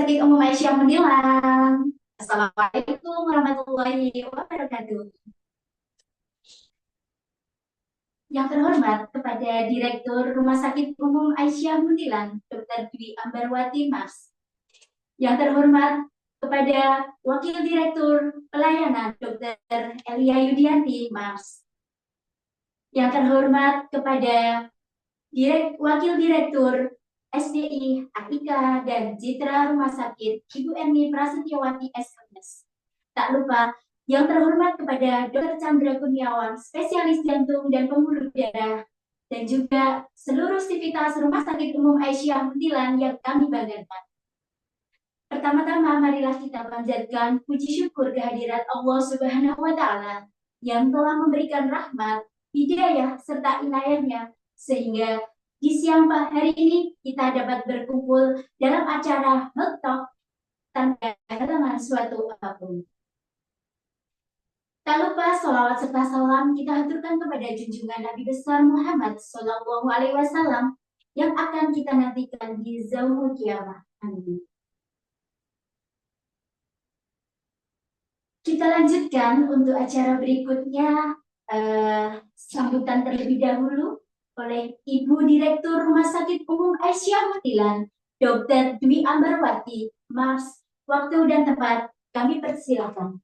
Sakit Umum Aisyah Mendilang. Assalamualaikum warahmatullahi wabarakatuh. Yang terhormat kepada Direktur Rumah Sakit Umum Aisyah Muntilan, Dr. Dwi Ambarwati Mas. Yang terhormat kepada Wakil Direktur Pelayanan Dr. Elia Yudianti Mas. Yang terhormat kepada Wakil Direktur SDI, AIK, dan Citra Rumah Sakit Ibu Eni Prasetyawati SMS. Tak lupa yang terhormat kepada Dr. Chandra Kurniawan, spesialis jantung dan pembuluh darah, dan juga seluruh sivitas Rumah Sakit Umum Aisyah Muntilan yang kami banggakan. Pertama-tama marilah kita panjatkan puji syukur kehadirat Allah Subhanahu wa Ta'ala yang telah memberikan rahmat, hidayah, serta inayahnya sehingga di siang hari ini kita dapat berkumpul dalam acara Health Talk tanpa halangan suatu apapun. Tak lupa sholawat serta salam kita haturkan kepada junjungan Nabi besar Muhammad Sallallahu Alaihi Wasallam yang akan kita nantikan di Yaumul Qiyamah. Amin. Kita lanjutkan untuk acara berikutnya, sambutan terlebih dahulu oleh Ibu Direktur Rumah Sakit Umum Aisyah Muntilan, Dr. Dwi Ambarwati Mas. Waktu dan tempat kami persilakan.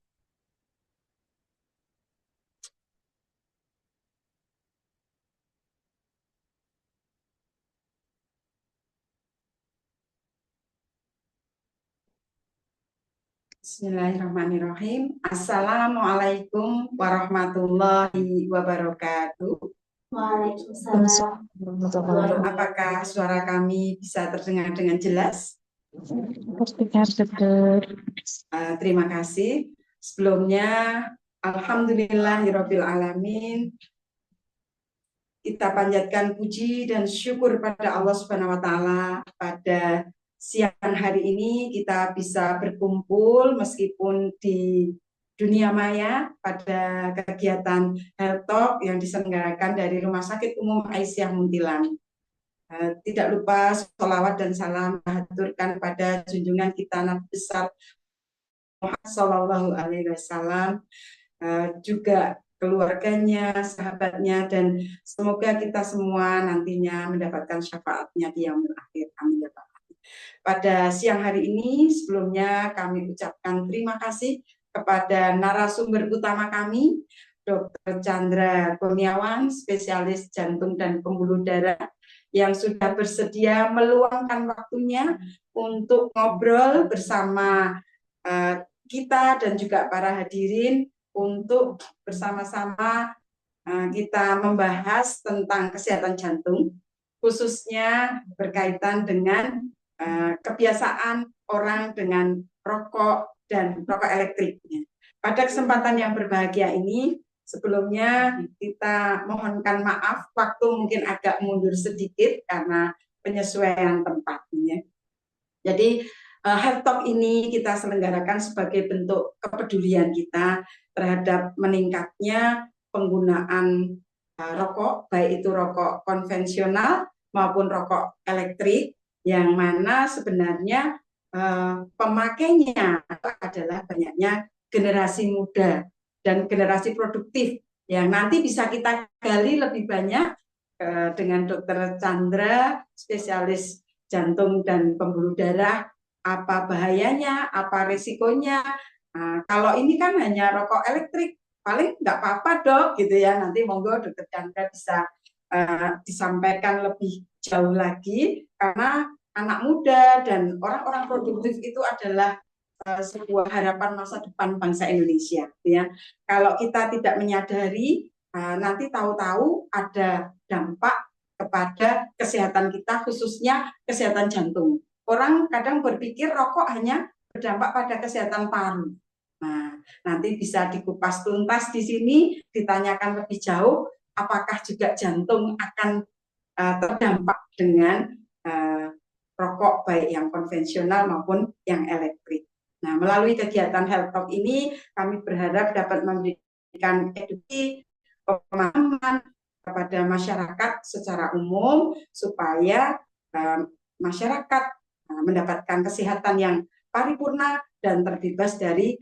Bismillahirrahmanirrahim. Assalamualaikum warahmatullahi wabarakatuh. Waalaikumsalam. Apakah suara kami bisa terdengar dengan jelas? Terima kasih. Sebelumnya, alhamdulillahirabbil alamin. Kita panjatkan puji dan syukur pada Allah Subhanahu wa Ta'ala pada siang hari ini kita bisa berkumpul meskipun di dunia maya pada kegiatan Health Talk yang diselenggarakan dari Rumah Sakit Umum Aisyah Muntilan. Tidak lupa sholawat dan salam haturkan pada junjungan kita Nabi besar Muhammad Sallallahu Alaihi Wasallam, juga keluarganya, sahabatnya, dan semoga kita semua nantinya mendapatkan syafaatnya di yaumil akhir. Amin ya Pak. Pada siang hari ini sebelumnya kami ucapkan terima kasih kepada narasumber utama kami, Dr. Chandra Kurniawan, spesialis jantung dan pembuluh darah, yang sudah bersedia meluangkan waktunya untuk ngobrol bersama kita dan juga para hadirin untuk bersama-sama kita membahas tentang kesehatan jantung, khususnya berkaitan dengan kebiasaan orang dengan rokok dan rokok elektriknya. Pada kesempatan yang berbahagia ini, sebelumnya kita mohonkan maaf, waktu mungkin agak mundur sedikit karena penyesuaian tempatnya. Jadi Health Talk ini kita selenggarakan sebagai bentuk kepedulian kita terhadap meningkatnya penggunaan rokok, baik itu rokok konvensional maupun rokok elektrik, yang mana sebenarnya pemakainya adalah banyaknya generasi muda dan generasi produktif yang nanti bisa kita gali lebih banyak dengan Dr. Chandra, spesialis jantung dan pembuluh darah, apa bahayanya, apa risikonya. Kalau ini kan hanya rokok elektrik, paling nggak apa-apa dok, gitu ya. Nanti monggo Dr. Chandra bisa disampaikan lebih jauh lagi, karena anak muda dan orang-orang produktif itu adalah sebuah harapan masa depan bangsa Indonesia, ya. Kalau kita tidak menyadari, nanti tahu-tahu ada dampak kepada kesehatan kita, khususnya kesehatan jantung. Orang kadang berpikir rokok hanya berdampak pada kesehatan paru. Nah, nanti bisa dikupas tuntas di sini, ditanyakan lebih jauh, apakah juga jantung akan terdampak dengan rokok baik yang konvensional maupun yang elektrik. Nah, melalui kegiatan Health Talk ini kami berharap dapat memberikan edukasi, pemahaman kepada masyarakat secara umum supaya masyarakat mendapatkan kesehatan yang paripurna dan terbebas dari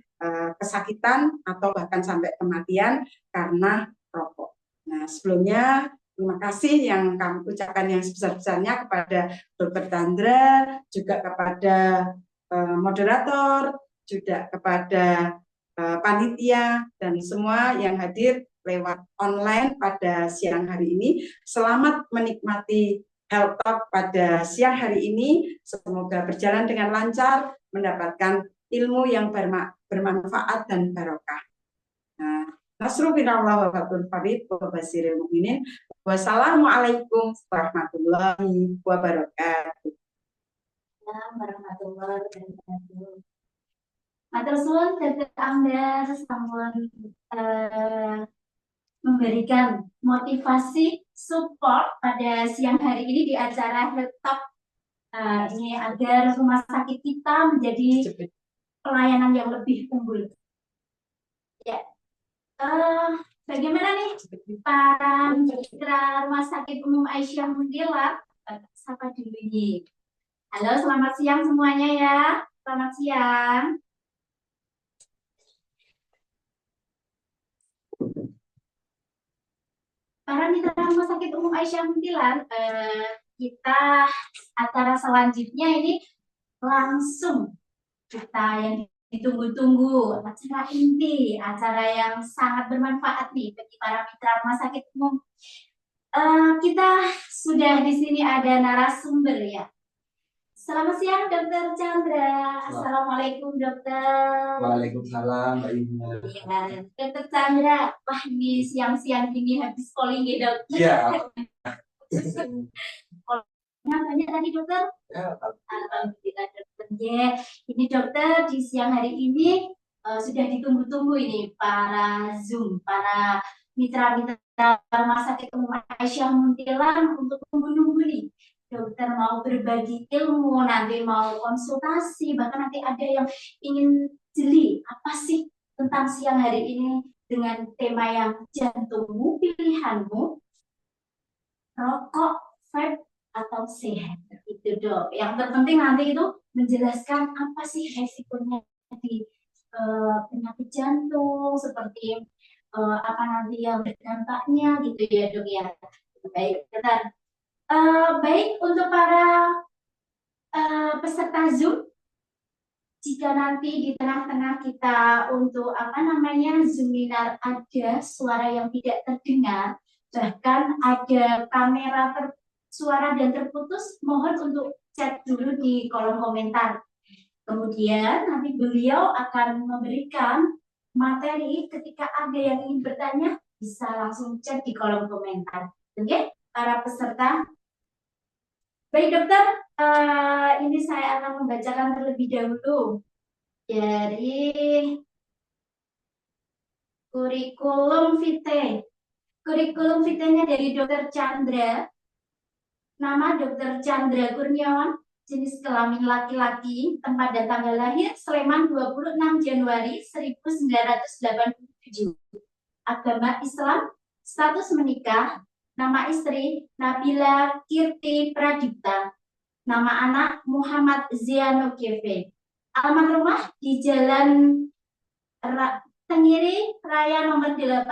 kesakitan atau bahkan sampai kematian karena rokok. Nah, sebelumnya terima kasih yang kami ucapkan yang sebesar-besarnya kepada Dr. Chandra, juga kepada moderator, juga kepada panitia dan semua yang hadir lewat online pada siang hari ini. Selamat menikmati Health Talk pada siang hari ini. Semoga berjalan dengan lancar, mendapatkan ilmu yang bermanfaat dan barokah. Wassalamualaikum warahmatullahi wabarakatuh. Warahmatullahi wabarakatuh. Matur suwun Dr. Amda sampun memberikan motivasi support pada siang hari ini di acara Health Talk ini agar rumah sakit kita menjadi pelayanan yang lebih unggul. Ya, bagaimana nih para mitra Rumah Sakit Umum Aisyah Muntilan? Sapa dulu ini. Halo, selamat siang semuanya ya. Selamat siang. Para mitra Rumah Sakit Umum Aisyah Muntilan, kita acara selanjutnya ini langsung kita yang ditunggu-tunggu, acara inti, acara yang sangat bermanfaat nih bagi para mitra Rumah Sakit Umum. Kita sudah di sini ada narasumber ya. Selamat siang Dr. Chandra. Assalamualaikum dokter. Waalaikumsalam Mbak Ina. Ya, Dr. Chandra. Wah ini siang-siang ini habis calling ya dok. Iya. Namanya tadi dokter? Ya. Alhamdulillah dokter. Ya, ini dokter di siang hari ini sudah ditunggu-tunggu ini para Zoom, para mitra-mitra Rumah Sakit Umum Aisyah Muntilan untuk menunggu nih. Dokter mau berbagi ilmu, nanti mau konsultasi, bahkan nanti ada yang ingin jeli apa sih tentang siang hari ini dengan tema yang jantungmu pilihanmu, rokok, vape atau sehat. Itu dok. Yang terpenting nanti itu menjelaskan apa sih resikonya di penyakit jantung, seperti apa nanti yang berdampaknya gitu ya dok ya. Baik, dokter. Baik untuk para peserta Zoom, jika nanti di tengah-tengah kita untuk apa namanya Zoominar ada suara yang tidak terdengar, bahkan ada kamera suara dan terputus, mohon untuk chat dulu di kolom komentar. Kemudian nanti beliau akan memberikan materi ketika ada yang ingin bertanya bisa langsung chat di kolom komentar. Oke, para peserta. Baik dokter, ini saya akan membacakan terlebih dahulu dari kurikulum vitae. Kurikulum vitae-nya dari Dr. Chandra. Nama Dr. Chandra Kurniawan, jenis kelamin laki-laki, tempat dan tanggal lahir Sleman 26 Januari 1987. Agama Islam, status menikah. Nama istri Nabila Kirti Pradipta. Nama anak Muhammad Ziano Keve. Alamat rumah di Jalan Tenggiri Raya nomor 8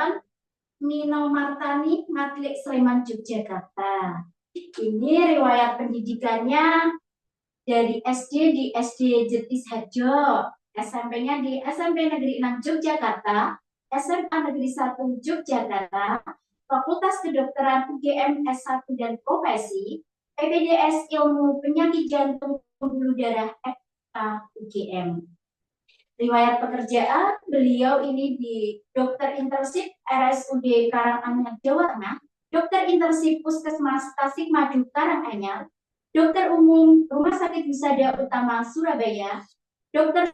Minomartani Matlik Sleman Yogyakarta. Ini riwayat pendidikannya dari SD di SD Jetis Harjo, SMP-nya di SMP Negeri 6 Yogyakarta, SMA Negeri 1 Yogyakarta, Fakultas Kedokteran UGM S1 dan Profesi, PPDS Ilmu Penyakit Jantung Pembuluh Darah FK UGM. Riwayat pekerjaan beliau ini di Dokter Internship RSUD Karanganyar Jawa Tengah, Dokter Internship Puskesmas Tasikmadu Karanganyar, Dokter Umum Rumah Sakit Husada Utama Surabaya, Dokter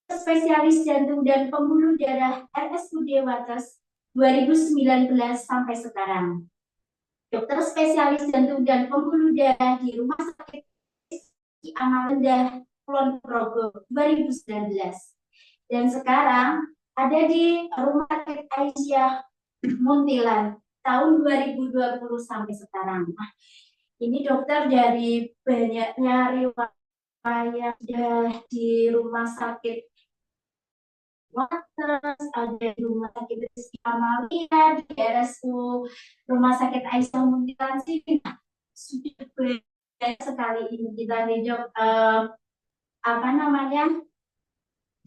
Spesialis Jantung dan Pembuluh Darah RSUD Wates 2019 sampai sekarang. Dokter spesialis jantung dan pembuluh darah di Rumah Sakit Amal Rendah Kulon Progo 2019. Dan sekarang ada di Rumah Sakit Aisyah Muntilan tahun 2020 sampai sekarang. Nah, ini dokter dari banyaknya riwayat yang sudah di rumah sakit Wates, ada di rumah sakit Rizky Amalia, di RSU Rumah Sakit Aisyah Muntilan sini. Sudah banyak sekali ini kita hidup apa namanya,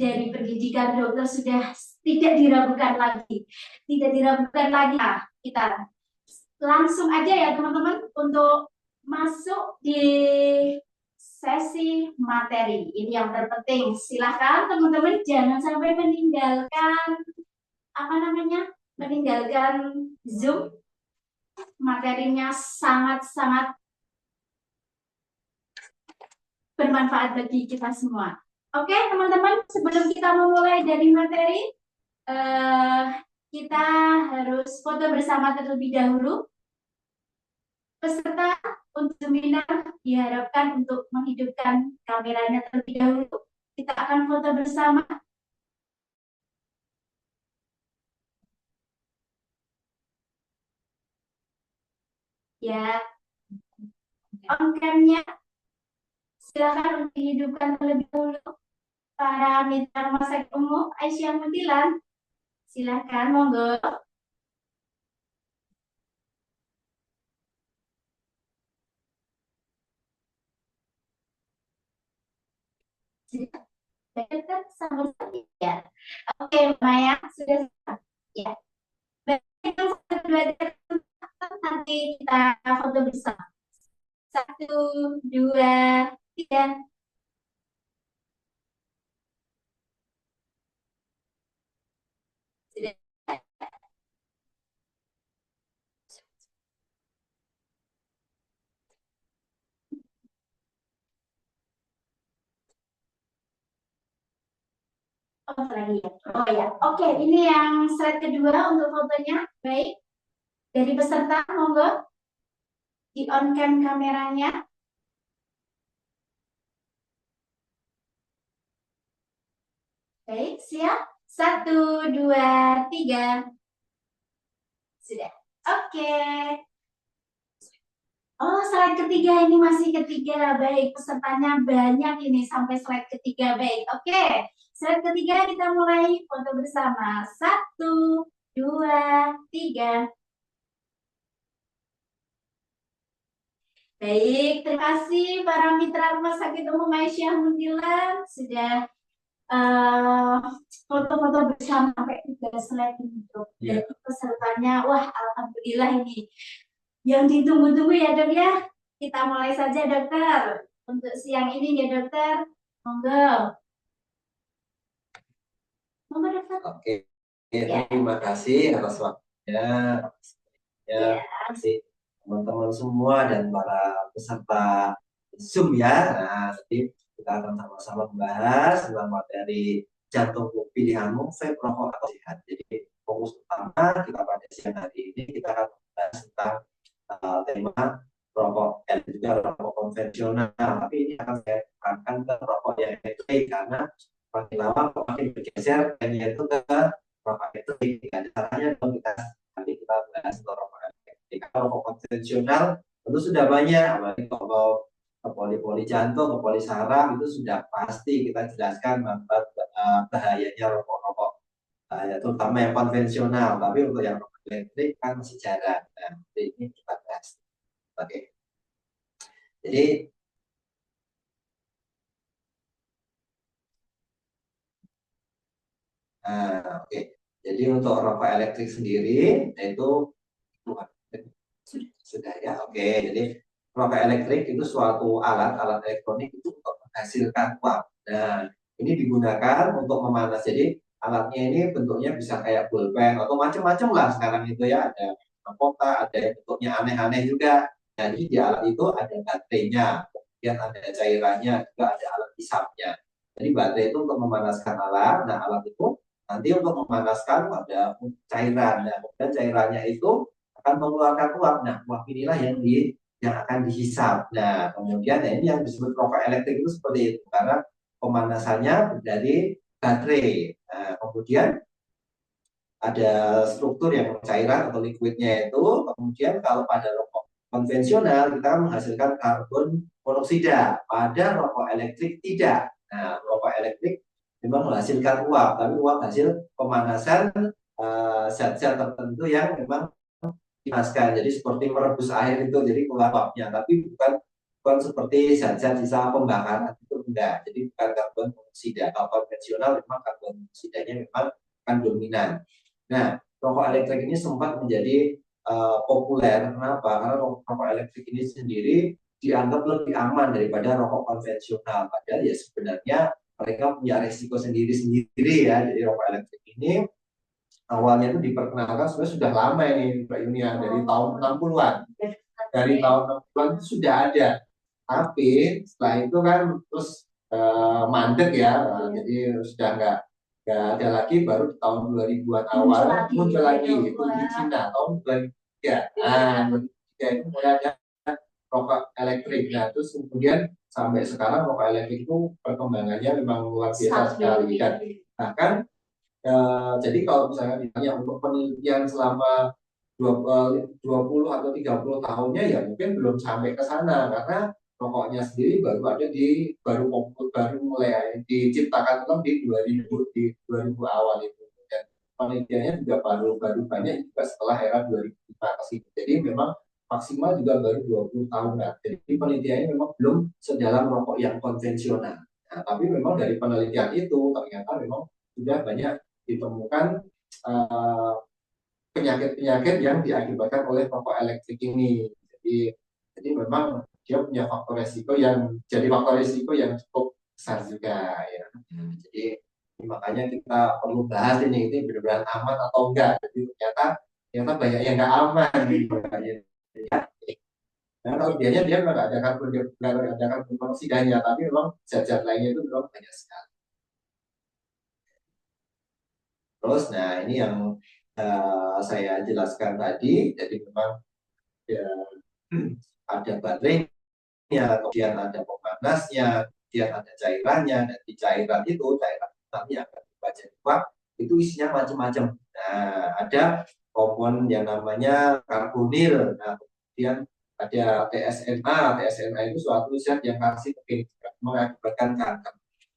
dari pendidikan dokter sudah tidak diragukan lagi, tidak diragukan lagi. Nah, kita langsung aja ya teman-teman untuk masuk di sesi materi. Ini yang terpenting. Silahkan teman-teman jangan sampai meninggalkan apa namanya, meninggalkan Zoom. Materinya sangat-sangat bermanfaat bagi kita semua. Oke teman-teman, sebelum kita memulai dari materi, kita harus foto bersama terlebih dahulu. Peserta untuk seminar diharapkan untuk menghidupkan kameranya terlebih dahulu. Kita akan foto bersama. Ya, on cam-nya silakan untuk dihidupkan terlebih dahulu. Para mitra rumah sakit umum Aisyah Muntilan, silakan monggo. Dekat sama ya. Oke, Maya sudah ya. Baik, nanti kita foto bersama. 1, 2, 3. Sudah. Oh, lagi ya. Oh ya. Oke, ini yang slide kedua untuk fotonya. Baik. Dari peserta, monggo di on cam kameranya. Baik, siap. 1, 2, 3. Sudah. Oke. Oh, slide ketiga ini masih ketiga. Baik, pesertanya banyak ini sampai slide ketiga. Baik, oke. Slide ketiga kita mulai foto bersama. 1, 2, 3. Baik, terima kasih para mitra Rumah Sakit Umum Aisyah Muntilan sudah foto-foto bersama sampai 3 slide ini, Dok. Dan pesertanya, wah, alhamdulillah ini yang ditunggu-tunggu ya, Dok ya. Kita mulai saja, Dokter. Untuk siang ini ya, Dokter. Monggo. Monggo, Dokter. Oke, terima kasih atas waktunya. Ya, terima kasih teman-teman semua dan para peserta Zoom ya. Nah, nanti kita akan sama-sama membahas tentang materi jantung pilihanmu, vape, rokok atau sehat. Jadi fokus utama kita pada siang hari ini kita akan membahas tentang tema rokok dan juga rokok konvensional. Tapi ini akan saya tekankan ke rokok yang elektrik karena makin lama makin bergeser trennya itu ke rokok elektrik. Ada caranya dong kita nanti kita bahas tentang rokok elektrik. Kalau rokok konvensional tentu sudah banyak, apalagi kalau ke poli-poli jantung, ke poli saraf itu sudah pasti kita jelaskan bahayanya rokok-rokok, terutama yang konvensional. Tapi untuk yang rokok elektrik kan masih jarang. Nah, ini kita bahas. Oke. Jadi oke. Jadi untuk rokok elektrik sendiri itu sudah ya. Oke. Jadi rokok elektrik itu suatu alat elektronik itu untuk menghasilkan uap. Nah, ini digunakan untuk memanas. Jadi alatnya ini bentuknya bisa kayak pulpen atau macam-macam lah sekarang itu ya. Ada kotak, ada yang bentuknya aneh-aneh juga. Jadi di alat itu ada baterainya, kemudian ada cairannya, juga ada alat hisapnya. Jadi baterai itu untuk memanaskan alat. Nah, alat itu nanti untuk memanaskan ada cairan. Nah, kemudian cairannya itu akan mengeluarkan uap. Nah, uap inilah yang akan dihisap. Nah, kemudian ini yang disebut rokok elektrik itu seperti itu karena pemanasannya dari baterai. Nah, kemudian ada struktur yang cairan atau liquidnya itu. Kemudian kalau pada rokok konvensional kita menghasilkan karbon monoksida. Pada rokok elektrik tidak. Nah, rokok elektrik memang menghasilkan uap, tapi uap hasil pemanasan zat-zat tertentu yang memang dipanaskan. Jadi seperti merebus air itu, jadi keluar uapnya, tapi bukan seperti zat-zat sisa pembakaran itu enggak. Jadi bukan karbon monoksida. Kalau konvensional memang karbon monoksidanya memang akan dominan. Nah, rokok elektrik ini sempat menjadi populer. Kenapa? Karena rokok elektrik ini sendiri dianggap lebih aman daripada rokok konvensional. Padahal ya sebenarnya mereka punya resiko sendiri-sendiri ya. Jadi rokok elektrik ini awalnya itu diperkenalkan sebenarnya sudah lama ini Mbak Yunia, dari tahun 60-an. Dari tahun 60-an itu sudah ada. Tapi setelah itu kan terus mandek ya. Jadi sudah nggak ada lagi, baru di tahun 2000-an awal muncul lagi itu di Cina tahun 2003. Nah, 2003 itu mulai ada rokok elektrik. Nah, terus kemudian sampai sekarang rokok elektrik itu perkembangannya memang luar biasa sekali. Dan bahkan jadi kalau misalnya ditanya untuk penelitian selama 20 atau 30 tahunnya ya mungkin belum sampai ke sana, karena rokoknya sendiri baru mulai diciptakan ulang di 2000 awal itu, dan penelitiannya juga baru banyak juga setelah era 2005 ke sini. Jadi memang maksimal juga baru 20 tahunan. Jadi penelitiannya memang belum sedalam rokok yang konvensional. Nah, tapi memang dari penelitian itu ternyata memang sudah banyak ditemukan penyakit-penyakit yang diakibatkan oleh rokok elektrik ini. Jadi memang dia punya faktor resiko yang cukup besar juga ya. Jadi makanya kita perlu bahas ini benar-benar aman atau enggak. Jadi ternyata banyak yang enggak aman gitu. Nah, kalau dia nggak ada karbon monoksidanya, tapi memang zat-zat lainnya itu memang banyak sekali. Terus, nah ini yang saya jelaskan tadi. Jadi memang ya, ada baterainya, kemudian ada pemanasnya, kemudian ada cairannya, dan di cairan nanti akan dibaca uap itu isinya macam-macam. Nah, ada kompon yang namanya karbonil. Nah, kemudian ada TSNA itu suatu zat yang karsinogen mengakibatkan kanker.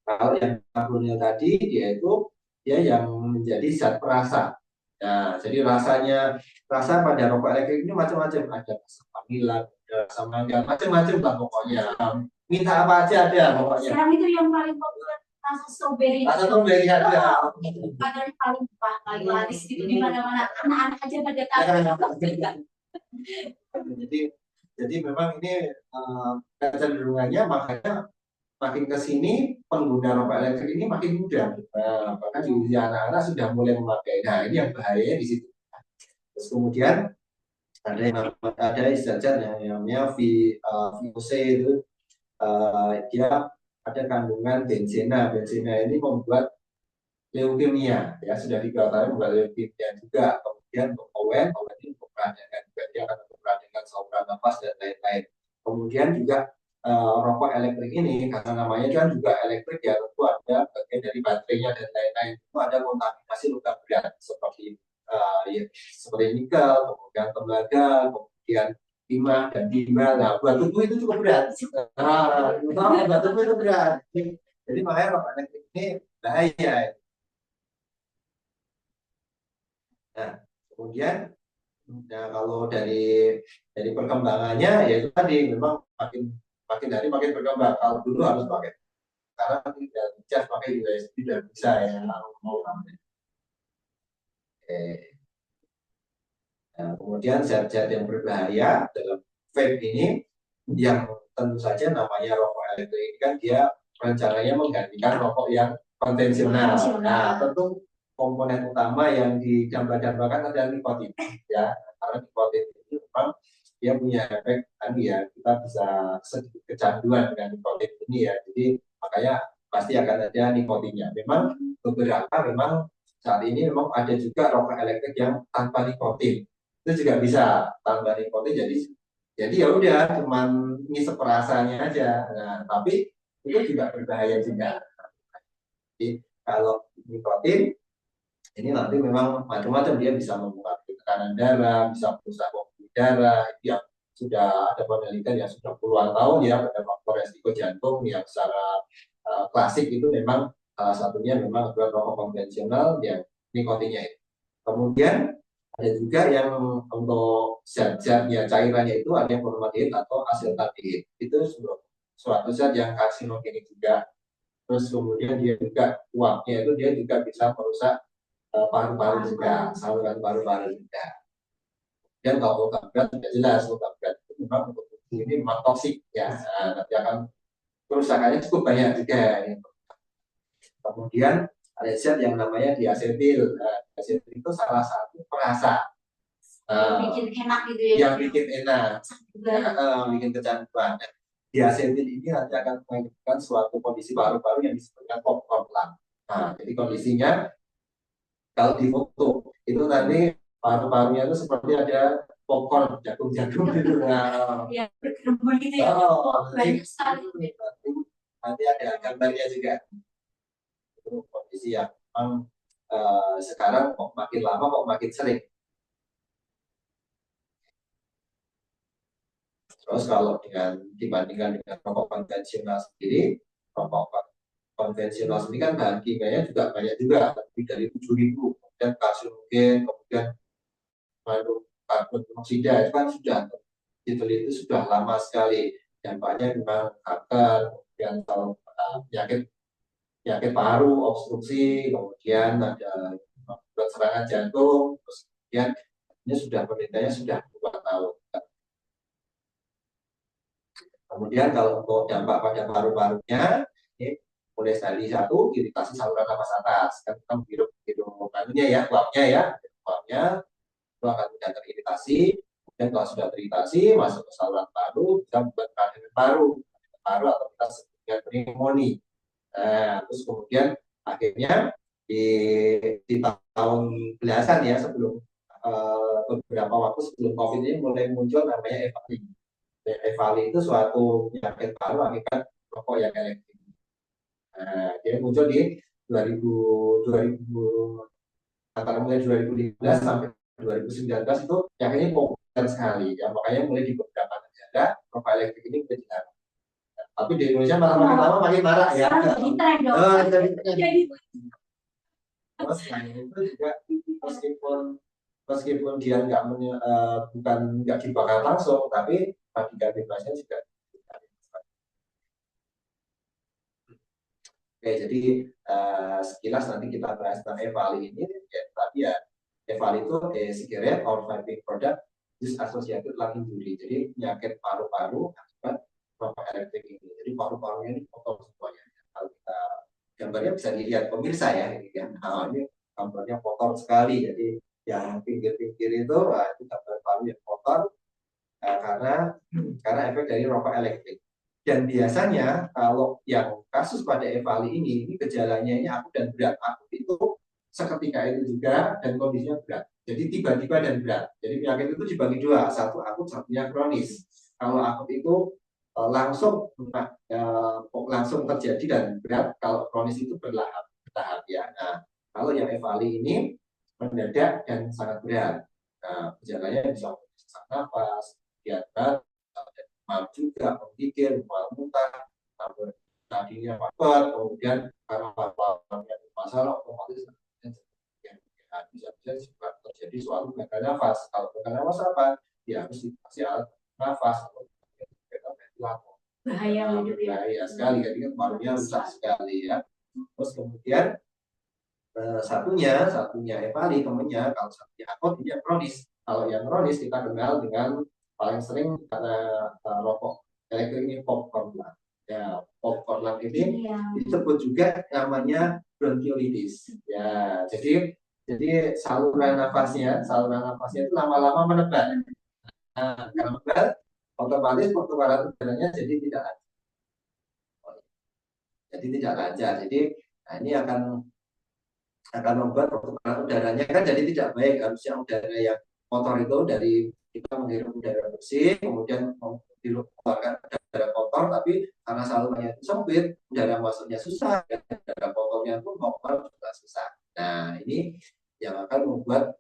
Kalau yang karbonil tadi dia yang menjadi zat perasa. Nah, jadi rasa pada rokok elektrik ini macam-macam. Ada rasa vanila, ada rasa mangga, macam-macam lah pokoknya. Minta apa aja ada pokoknya. Sekarang itu yang paling populer rasa stroberi. Rasa stroberi ada. Padahal paling laris itu di mana-mana. Anak-anak aja pada tahu. Jadi memang ini kecenderungannya, makanya makin ke sini pengguna rokok elektrik ini makin muda. Bahkan di usia anak-anak sudah mulai memakai. Nah, ini yang bahayanya di situ. Terus kemudian ada zat yang namanya VOC itu, dia ada kandungan benzena. Benzena ini membuat leukemia, ya sudah diketahui membuat leukemia juga. Kemudian untuk owen ini untuk peradangan juga, dia akan untuk peradangan saluran nafas dan lain-lain. Kemudian juga rokok elektrik ini karena namanya kan juga elektrik ya, tentu ada bagian dari baterainya dan lain-lain. Itu ada kontaminasi logam berat seperti nikel, kemudian tembaga, kemudian timah dan timbal. Nah, buat tubuh itu cukup berat. Buat tubuh itu berat. Jadi makanya rokok elektrik ini bahaya. Nah, kemudian kalau dari perkembangannya yaitu tadi memang makin hari makin berkembang. Kalau dulu harus pakai, sekarang tidak bisa pakai USB, tidak bisa ya. Nah, kemudian zat-zat yang berbahaya dalam vape ini, yang tentu saja namanya rokok elektrik ini kan dia rencananya menggantikan rokok yang konvensional. Nah, tentu komponen utama yang didambakan adalah nikotin, ya. Karena nikotin ini memang dia punya efek ya, kita bisa sedikit kecanduan dengan nikotin ini ya. Jadi makanya pasti akan ada nikotinnya. Memang memang saat ini memang ada juga rokok elektrik yang tanpa nikotin. Itu juga bisa tanpa nikotin. Jadi ya udah cuman ngisep rasanya aja. Nah, tapi itu juga berbahaya juga. Jadi kalau nikotin ini nanti memang macam-macam, dia bisa membuat tekanan darah, bisa merusak pembuluh darah, yang sudah ada penelitian yang sudah puluhan tahun ya pada faktor resiko jantung yang secara klasik itu memang salah satunya memang adalah rokok konvensional yang nikotinnya itu. Kemudian ada juga yang untuk zat-zatnya cairannya itu ada yang formaldehyde atau asetaldehyde. Itu suatu zat yang karsinogenik juga. Terus kemudian dia juga uapnya itu dia juga bisa merusak paru-paru juga, saluran paru-paru juga. Dan kalau logam berat tidak jelas, logam berat itu memang untuk tubuh ini memang toksik ya. Nah, nanti akan kerusakannya cukup banyak juga. Ya. Kemudian ada zat yang namanya diasetil. Nah, diasetil itu salah satu perasa bikin enak gitu ya. yang bikin enak, bikin kecanduan. Diasetil ini nanti akan menyebabkan suatu kondisi paru-paru yang disebut dengan popcorn lung. Nah, jadi kondisinya kalau di foto itu nanti paru-parunya itu seperti ada popcorn jagung-jagung gitu. Nah, ya bergerombol gitu ya. Banyak sekali. Nanti ada gambarnya juga. Itu kondisi yang memang sekarang kok makin lama kok makin sering. Terus kalau dibandingkan dengan rokok konvensional sendiri, rokok konvensional sendiri kan bahan kimianya juga banyak juga, lebih dari 7.000, kemudian karsinogen, kemudian mengandung karbon monoksida itu kan sudah diteliti sudah lama sekali. Dampaknya memang kanker, kemudian kalau penyakit paru, obstruksi, kemudian ada serangan jantung, terus kemudian ini sudah penelitiannya sudah 2 tahun. Kemudian kalau untuk dampak pada paru-parunya, ini mulai dari satu iritasi saluran nafas atas, kan kita menghirup manunya ya, uapnya ya, uapnya itu akan mudah teriritasi. Dan kalau sudah teriritasi, masuk ke saluran paru, bisa membuat radang paru atau kita sebut dengan pneumonia. Nah, terus kemudian akhirnya di tahun belasan ya sebelum beberapa waktu sebelum COVID ini mulai muncul namanya EVALI. EVALI itu suatu penyakit paru akibat rokok yang elektrik. Nah, dia muncul di 2000 antara mulai 2015 sampai 2019 itu penyakitnya populer sekali ya, makanya mulai di beberapa negara rokok elektrik ini sudah dilarang. Tapi di Indonesia malah makin lama makin marak ya. Jadi Terus selain itu juga meskipun dia bukan nggak dibakar langsung, tapi radikal bebasnya juga. Oke, jadi sekilas nanti kita bahas tentang EVALI ini. Ya, tapi ya EVALI itu cigarette or vaping product is associated lung injury. Jadi penyakit paru-paru akibat rokok elektrik ini. Jadi paru-parunya ini kotor semuanya. Kalau kita gambarnya bisa dilihat pemirsa ya, ini kan. Nah, ini gambarnya kotor sekali. Jadi yang pinggir-pinggir itu gambar paru yang kotor karena efek dari rokok elektrik. Dan biasanya kalau yang kasus pada EVALI ini gejalanya ini akut dan berat. Akut itu seketika itu juga dan kondisinya berat. Jadi tiba-tiba dan berat. Jadi penyakit itu dibagi dua, satu akut, satunya kronis. Kalau akut itu langsung terjadi dan berat. Kalau kronis itu bertahap ya. Nah, kalau yang EVALI ini mendadak dan sangat berat. Nah, gejalanya bisa sesak nafas, kemudian berat, mal juga, menggigil, mual muntah, tadinya papat, kemudian karena paru-parunya masalah, otomatis bisa juga terjadi suatu gagal nafas. Kalau gagal nafas apa? Ya harus dikasih alat nafas atau ventilator. Bahaya sekali, jadi kan parunya rusak sekali ya. Terus kemudian satunya EVALI temennya, kalau satunya akut ini yang kronis. Kalau yang kronis kita kenal dengan paling sering karena rokok elektrik ini popcorn lung. Ya, popcorn lung ini disebut juga namanya bronkiolitis. Ya, jadi saluran nafasnya itu lama-lama menebat. Nah, karena menebat, otomatis pertukaran udaranya jadi tidak lancar. Jadi ini akan membuat pertukaran udaranya kan jadi tidak baik. Harusnya udara yang kotor itu dari kita menghirup udara bersih, kemudian mengeluarkan udara kotor, tapi karena salurannya itu sempit, udara masuknya susah, dan udara kotornya pun mau keluar juga susah. Nah, ini yang akan membuat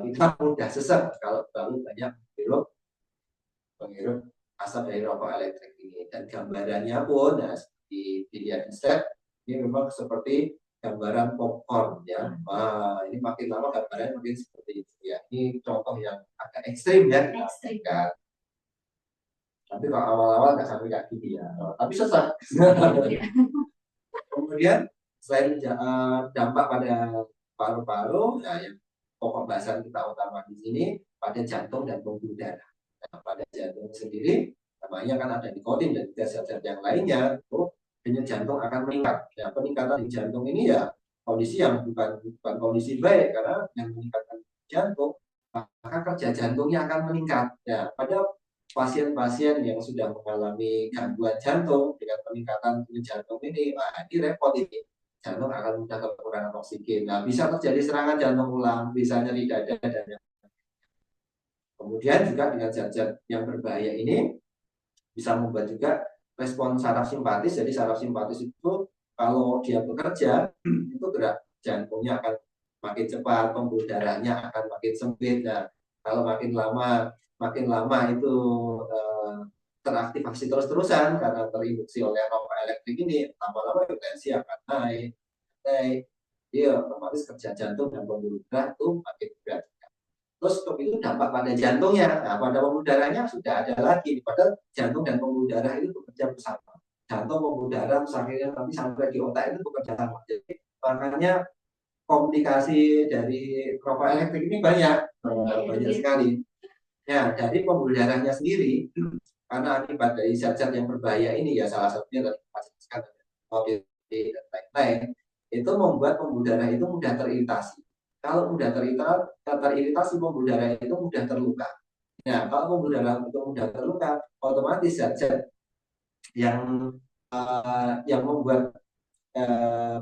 kita mudah sesak kalau terlalu banyak menghirup menghirup asap dari rokok elektrik ini. Dan gambarannya pun, nah, seperti dilihat di slide, ini memang seperti gambaran popcorn ya. Wah, ini makin lama gambarannya makin seperti itu ya. Ini contoh yang agak ekstrim ya. Ekstrim. Tapi kalau awal-awal nggak sampai kayak gini ya. Tapi sesat. Kemudian selain dampak pada paru-paru, nah yang pokok bahasan kita utama di sini pada jantung dan pembuluh darah. Nah, pada jantung sendiri, namanya kan ada nikotin dan zat-zat yang lainnya, itu denyut jantung akan meningkat. Nah, peningkatan di jantung ini ya kondisi yang bukan kondisi baik, karena yang meningkatkan jantung, maka kerja jantungnya akan meningkat. Ya, pada pasien-pasien yang sudah mengalami gangguan jantung dengan peningkatan denyut jantung ini, nah, ini repot ini. Jantung akan mudah kekurangan oksigen. Nah, bisa terjadi serangan jantung ulang, bisa nyeri dada dan yang kemudian juga dengan zat-zat yang berbahaya ini bisa membuat juga respon saraf simpatis. Jadi saraf simpatis itu kalau dia bekerja itu gerak jantungnya akan makin cepat, pembuluh darahnya akan makin sempit. Nah, kalau makin lama itu teraktivasi terus-terusan karena terinduksi oleh rokok elektrik ini, lama-lama tensi akan naik. Dia otomatis kerja jantung dan pembuluh darah itu makin berat. Terus untuk itu dampak pada jantungnya. Nah, pada pembuluh darahnya sudah ada lagi. Padahal jantung dan pembuluh darah itu bekerja bersama. Jantung, pembuluh darah, akhirnya nanti sampai di otak itu bekerja sama. Jadi makanya komplikasi dari rokok elektrik ini banyak sekali. Ya, dari pembuluh darahnya sendiri, karena akibat dari zat-zat yang berbahaya ini ya salah satunya tadi disebutkan COVID dan lain-lain, itu membuat pembuluh darah itu mudah teriritasi. Kalau mudah teriritasi, pembuluh darah itu mudah terluka. Nah, kalau pembuluh darah itu mudah terluka, otomatis zat-zat yang membuat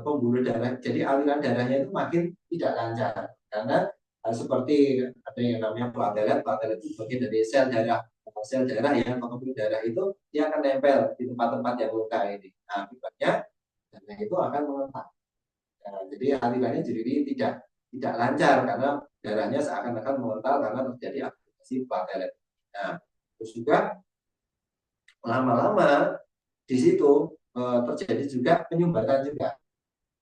pembuluh darah, jadi aliran darahnya itu makin tidak lancar. Karena seperti ada yang namanya platelet itu bagian dari sel darah yang pembuluh darah itu dia akan nempel di tempat-tempat yang luka ini. Nah, akibatnya darah itu akan mengental. Nah, jadi alirannya jadi tidak lancar karena darahnya seakan-akan mengental karena terjadi aktivasi platelet. Nah, terus juga lama-lama di situ terjadi juga penyumbatan juga.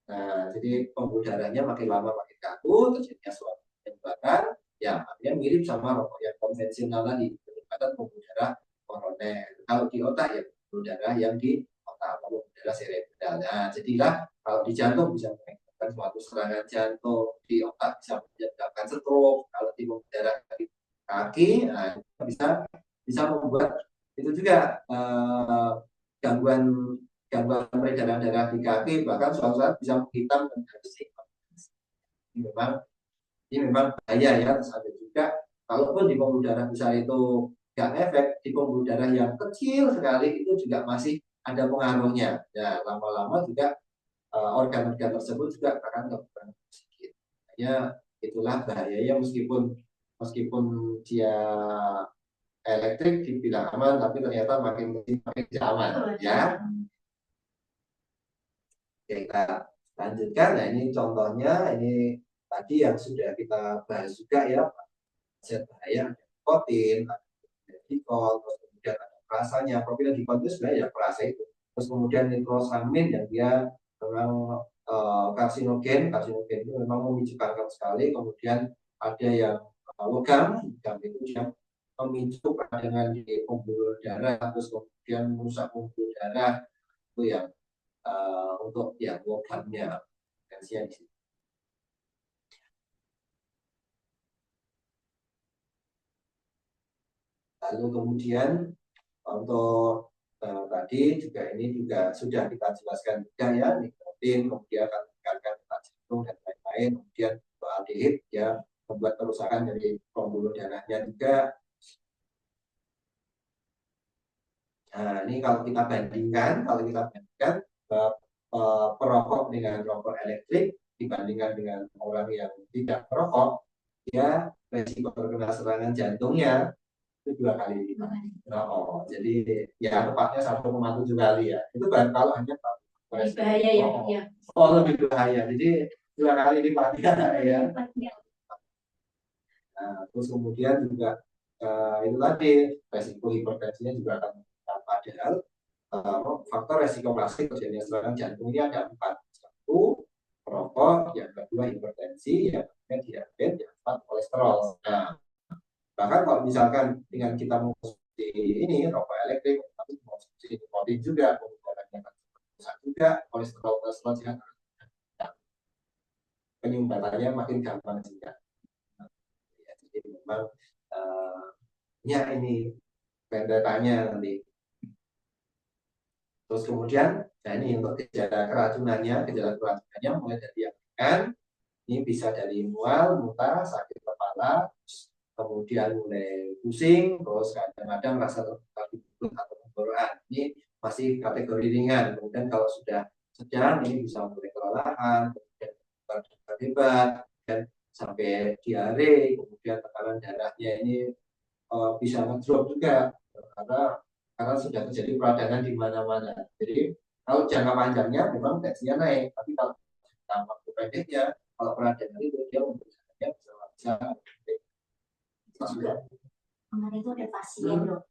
Nah, jadi pembuluh darahnya makin lama makin kaku, terjadinya suatu penyumbatan, ya artinya mirip sama rokok yang konvensional tadi, penyumbatan pembuluh darah koroner. Kalau di otak ya pembuluh darah yang di otak, pembuluh darah serebral. Nah, jadilah kalau di jantung bisa menyebabkan suatu serangan jantung, di otak bisa menyebabkan stroke, kalau di pembuluh darah di kaki, nah, bisa membuat itu juga gangguan peredaran darah di kaki, bahkan suatu saat bisa menghitam dan bersih. Ini memang bahaya ya. Terus ada juga, kalaupun di pembuluh darah besar itu nggak efek, di pembuluh darah yang kecil sekali itu juga masih ada pengaruhnya. Ya, lama-lama juga organ-organ tersebut juga akan kekurangan oksigen. Hanya itulah bahayanya, meskipun dia elektrik dibilang aman, tapi ternyata makin tidak aman ya. Kita lanjutkan. Nah, ini contohnya, ini tadi yang sudah kita bahas juga ya, zat bahaya, ada nikotin, ada glikol, terus kemudian ada perasanya. Propylglikol itu sebenarnya ya perasa itu. Terus kemudian nitrosamin yang dia memang karsinogen itu memang memicu kanker sekali. Kemudian ada yang logam itu yang memicu peradangan di pembuluh darah, terus kemudian merusak pembuluh darah, itu yang untuk yang logamnya tensinya di sini. Lalu kemudian untuk tadi juga ini juga sudah kita jelaskan juga ya, nikotin kemudian akan meningkatkan detak jantung dan lain-lain, kemudian aldehid ya membuat kerusakan dari pembuluh darahnya juga. Nah, ini kalau kita bandingkan perokok dengan rokok elektrik dibandingkan dengan orang yang tidak merokok, ya resiko terkena serangan jantungnya itu 2 kali lipat. Oh, jadi ya tepatnya 1,7 kali ya. Itu kan kalau hanya lebih bahaya ya. Ya. Oh, lebih bahaya. Jadi 2 kali lipat ya. Nah, terus kemudian juga itu tadi resiko hipertensinya juga akan meningkat. Padahal faktor resiko klasik terjadinya serangan jantung ini ada 4. 1, perokok, yang kedua hipertensi, yang ketiga diabetes, yang keempat kolesterol. Nah, bahkan kalau misalkan dengan kita mengkonsumsi ini rokok elektrik, tapi mengkonsumsi nikotin juga, penggunaannya besar juga, kolesterol juga penyumbatannya makin gampang juga. Ya, jadi memang ya ini pendatanya nanti. Terus kemudian, nah ini untuk gejala keracunannya mulai dari yang ringan, ini bisa dari mual, muntah, sakit kepala, kemudian mulai pusing, terus kadang-kadang rasa terbuka di mulut atau tenggorokan. Ini masih kategori ringan. Kemudian kalau sudah sedang, ini bisa mulai kelelahan, kemudian hebat, dan sampai diare, kemudian tekanan darahnya ini bisa ngedrop juga karena sudah terjadi peradangan di mana-mana. Jadi kalau jangka panjangnya memang tensinya naik, tapi kalau jangka waktu pendeknya, kalau peradangan itu dia bisa juga. Kemarin itu ada pasien loh,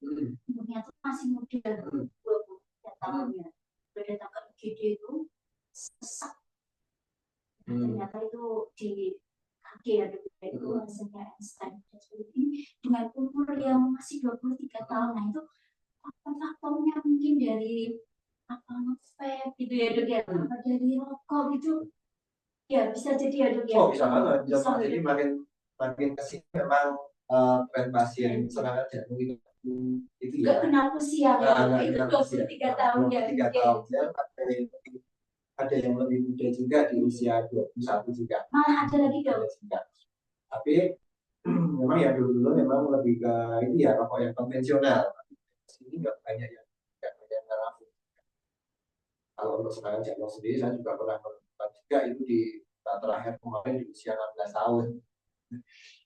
umurnya tuh masih muda, 23 tahun ya, udah datang ke UGD itu sesak. Ternyata itu di kaki ya, itu hasilnya Einstein. Dengan umur yang masih 23 tahun, nah itu faktornya mungkin dari apa vape gitu ya dok ya, apa dari rokok gitu ya, bisa jadi ya dok ya. Bisa banget. Jadi makin kesini memang tren pasien serangan jantung itu ya. Gak kenal usia itu 23 tahun ya. 23 tahun ya. Ada yang lebih muda juga di usia 21 juga. Malah ada lagi dok. Tapi memang yang dulu memang lebih ke ini ya, rokok yang konvensional. Ini nggak banyak yang ngalamin. Kalau untuk serangan jantung sendiri saya juga pernah melakukan juga itu di terakhir kemarin di usia 16 tahun.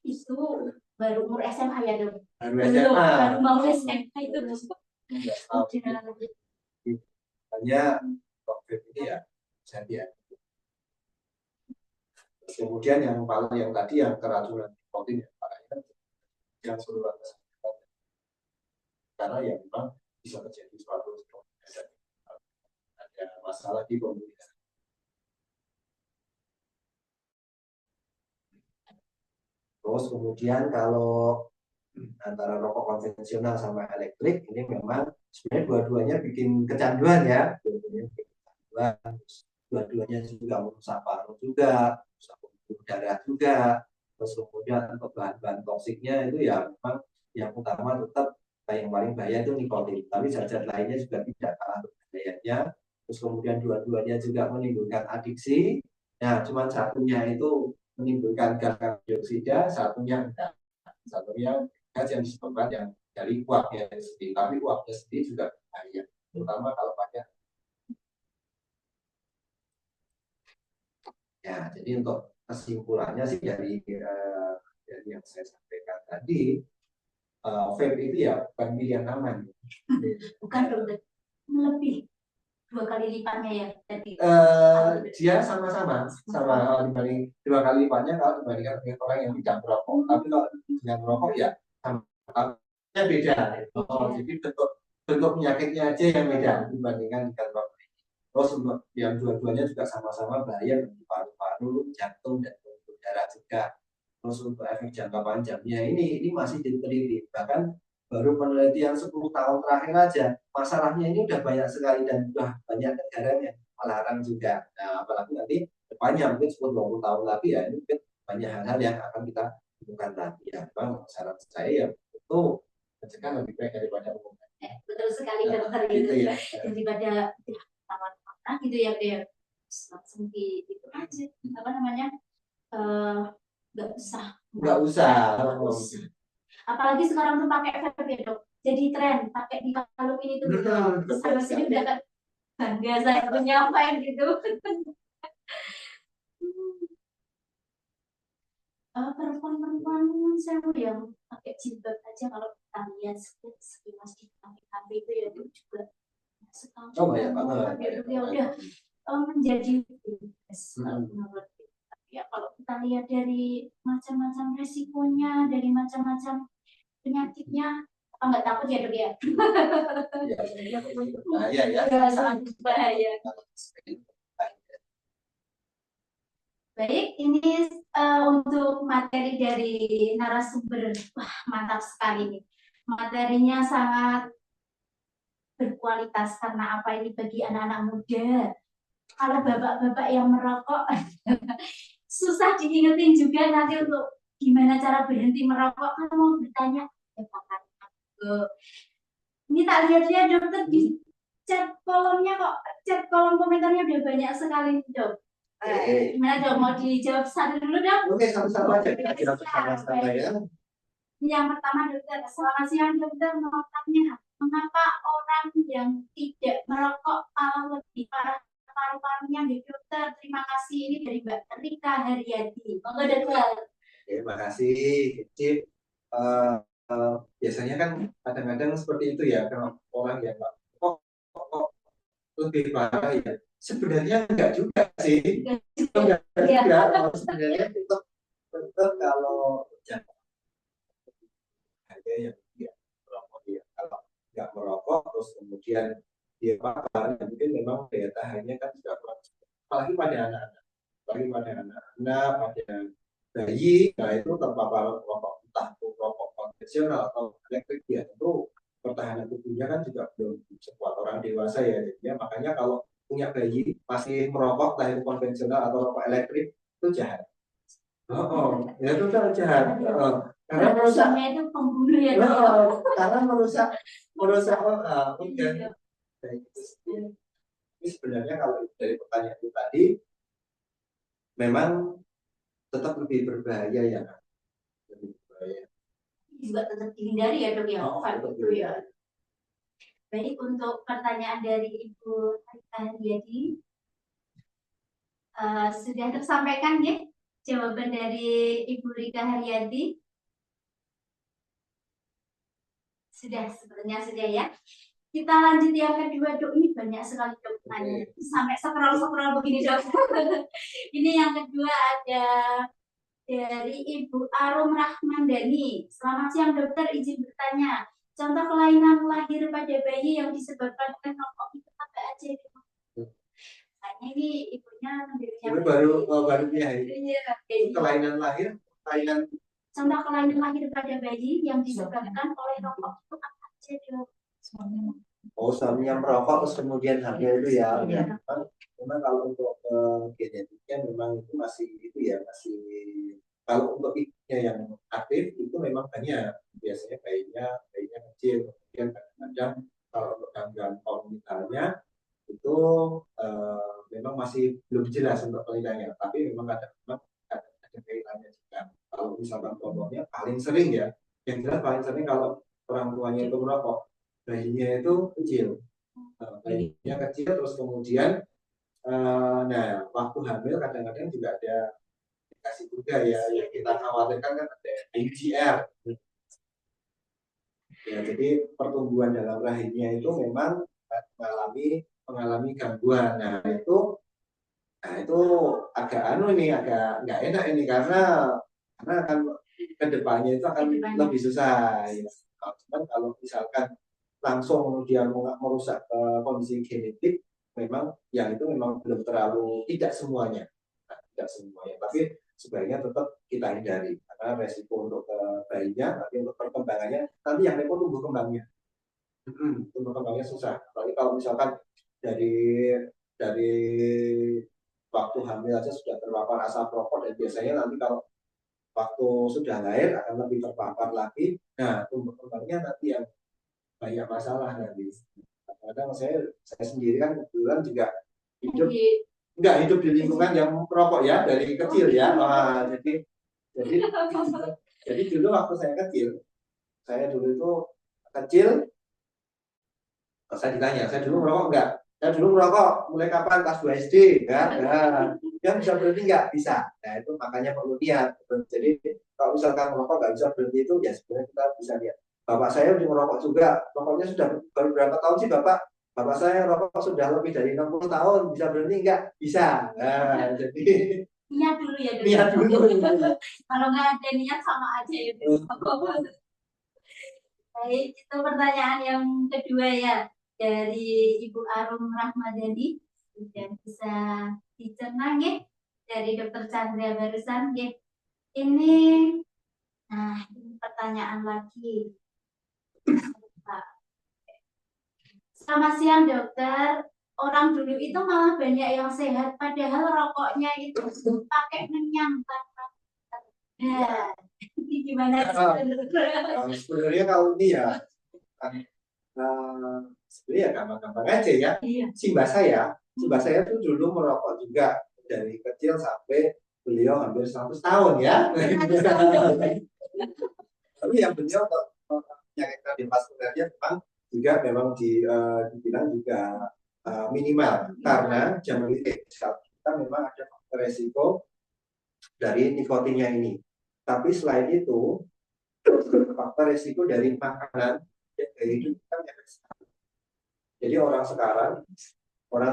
Itu baru umur SMA ya dok. Baru SMA. Baru mau SMA itu. Hanya COVID ini ya jadi ya. Kemudian yang tadi yang keracunan nikotin ya, yang seluruh karena ya memang bisa terjadi suatu ada masalah di komunikasi. Terus kemudian kalau antara rokok konvensional sama elektrik ini memang sebenarnya dua-duanya bikin kecanduan ya, dua-duanya juga merusak paru juga, merusak pembuluh darah juga. Terus kemudian untuk bahan-bahan toksiknya itu ya memang yang utama tetap yang paling bahaya itu nikotin, tapi zat-zat lainnya juga tidak kalah berbahayanya. Terus kemudian dua-duanya juga menimbulkan adiksi. Nah, cuma satunya itu menimbulkan gas dioksida, satunya enggak. Satunya gas yang disebabkan yang dari uapnya sendiri, tapi uapnya sendiri juga bahaya, terutama kalau banyak. Ya, jadi untuk kesimpulannya sih dari yang saya sampaikan tadi, vape itu ya bukan pilihan aman. Bukan dokter, lebih 2 kali lipatnya ya tadi. Dia sama dibanding 2 kali lipatnya kalau dibandingkan dengan orang yang tidak merokok. Tapi kalau dengan merokok ya sama beda. Jadi bentuk penyakitnya aja yang beda dibandingkan dengan merokok. Terus yang dua-duanya juga sama-sama bahaya bagi paru-paru, jantung dan pembuluh darah juga. Terus untuk efek jangka panjangnya ini masih diteliti. Bahkan baru penelitian 10 tahun terakhir aja masalahnya ini udah banyak sekali dan udah banyak negara yang melarang juga. Nah, apalagi nanti depannya mungkin 10-20 tahun lagi ya ini mungkin banyak hal-hal yang akan kita temukan lagi. Ya, memang saran saya ya itu mencegah lebih baik daripada mengobati. Betul sekali dokter gitu ya. Daripada tawar-tawar gitu ya dia langsung gitu aja apa namanya nggak usah. Apalagi sekarang tuh pakai vape ya dok, jadi tren pakai di kalung ini tuh gitu. Sama sini udah kan bangga saya punya apa yang gitu. Perempuan saya yang pakai jilbab aja kalau kita lihat sekilas di kafe itu ya juga sekarang banyak banget ya udah menjadi menurut. Ya kalau kita lihat dari macam-macam resikonya, dari macam-macam penyakitnya apa nggak takut ya dok ya? Bahaya ya. Sangat bahaya. Baik, ini untuk materi dari narasumber, wah mantap sekali nih. Materinya sangat berkualitas karena apa ini bagi anak-anak muda. Kalau bapak-bapak yang merokok susah diingetin juga nanti untuk gimana cara berhenti merokok. Kalau mau bertanya, ya Pak. Ini tak lihat-lihat dokter di chat kolomnya kok, chat kolom komentarnya udah banyak sekali dok. Gimana dok, mau dijawab satu dulu dok? Oke, sama-sama aja kita sama-sama ya. Yang pertama dokter, selamat siang dokter, mau tanya mengapa orang yang tidak merokok kalau lebih parah paru-parunya di dokter? Terima kasih, ini dari Mbak Rika Haryadi. Monggo dokter. Oke, makasih Cip. Biasanya kan kadang-kadang seperti itu ya, kalau orang yang kok lebih parah ya. Sebenarnya enggak juga sih. Enggak juga. Sebenarnya itu kalau ada yang tidak merokok ya. Kalau nggak merokok terus kemudian dia makan, mungkin memang daya tahannya kan sudah kurang. Apalagi pada anak-anak, pada bayi, nah itu terpapar rokok, entah itu rokok konvensional atau elektrik ya, tentu pertahanan tubuhnya kan juga belum sekuat orang dewasa ya. Jadi makanya kalau punya bayi masih merokok, entah itu konvensional atau rokok elektrik, itu jahat. Ya itu kan jahat. Karena merusak itu pembunuh ya dok. karena merusak organ. Ini sebenarnya kalau dari pertanyaan itu tadi memang tetap lebih berbahaya ya, lebih berbahaya. Juga tetap dihindari ya dok ya, itu ya. Baik, untuk pertanyaan dari Ibu Haryadi sudah tersampaikan ya jawaban dari Ibu Rika Haryadi. Sudah, sebenarnya sudah ya. Kita lanjut yang kedua dok, ini banyak sekali dok tanya. Sampai scroll begini dok. Ini yang kedua ada dari Ibu Arum Rahmandani. Selamat siang dokter, izin bertanya. Contoh kelainan lahir pada bayi yang disebabkan oleh rokok itu apa aja? Kayaknya ini ibunya Ini baru ya. Kelainan lahir, contoh kelainan lahir pada bayi yang disebabkan oleh rokok itu apa aja dok? Suaminya merokok terus kemudian hamil itu ya. Memang kalau untuk genetiknya memang itu masih kalau untuk ibunya yang aktif itu memang banyak, biasanya bayinya kecil, kemudian kadang-kadang kalau untuk gangguan komunitasnya itu memang masih belum jelas untuk kelainannya, tapi memang kadang-kadang ada kaitannya juga. Kalau misalkan contohnya paling sering ya, yang jelas paling sering kalau orang tuanya itu merokok, bayinya itu kecil, terus kemudian waktu hamil kadang-kadang juga ada indikasi juga ya, yang kita khawatirkan kan ada AGR. Ya, jadi pertumbuhan dalam rahimnya itu memang mengalami gangguan. Nah itu agak agak nggak enak ini karena akan kedepannya itu akan lebih susah. Ya. Cuman kalau misalkan langsung dia merusak kondisi genetik, memang yang itu memang belum terlalu, tidak semuanya, tapi sebaiknya tetap kita hindari karena resiko untuk bayinya, tapi untuk perkembangannya nanti yang repot tumbuh kembangnya susah. Apalagi kalau misalkan dari waktu hamil aja sudah terpapar asap rokok, dan biasanya nanti kalau waktu sudah lahir akan lebih terpapar lagi. Nah, tumbuh kembangnya nanti yang banyak masalah nanti. Kadang saya sendiri kan kebetulan juga hidup di lingkungan yang merokok ya dari kecil ya. Jadi dulu waktu saya kecil itu saya ditanya, saya dulu merokok enggak? Saya dulu merokok mulai kapan? Kelas 2 SD, kan? Nah, yang bisa berhenti enggak? Bisa. Nah, itu makanya perlu niat. Jadi kalau misalkan merokok enggak bisa berhenti itu, ya sebenarnya kita bisa lihat. Bapak saya udah merokok juga, rokoknya sudah baru berapa tahun sih Bapak? Bapak saya rokok sudah lebih dari 60 tahun, bisa berhenti enggak? Bisa. Nah, jadi niat dulu ya. Niat dulu. Kalau nggak ada niat sama aja ya. Baik, itu pertanyaan yang kedua ya dari Ibu Arum Rahmadani. Sudah bisa dicerna nggih dari Dokter Chandra barusan nggih. Ini ini pertanyaan lagi. Selamat siang dokter. Orang dulu itu malah banyak yang sehat, padahal rokoknya itu pakai menyampah. Nah, ini gimana? Sebenarnya kalau ini ya, sebenarnya ya gampang-gampang aja ya. Iya. Simbah saya tuh dulu merokok juga dari kecil sampai beliau hampir 100 tahun ya. Tapi yang beliau penyakit kardiovaskulernya memang dibilang juga minimal karena jangan kita memang ada faktor resiko dari nikotinnya ini. Tapi selain itu faktor resiko dari makanan dan gaya hidup kan yang besar. Jadi orang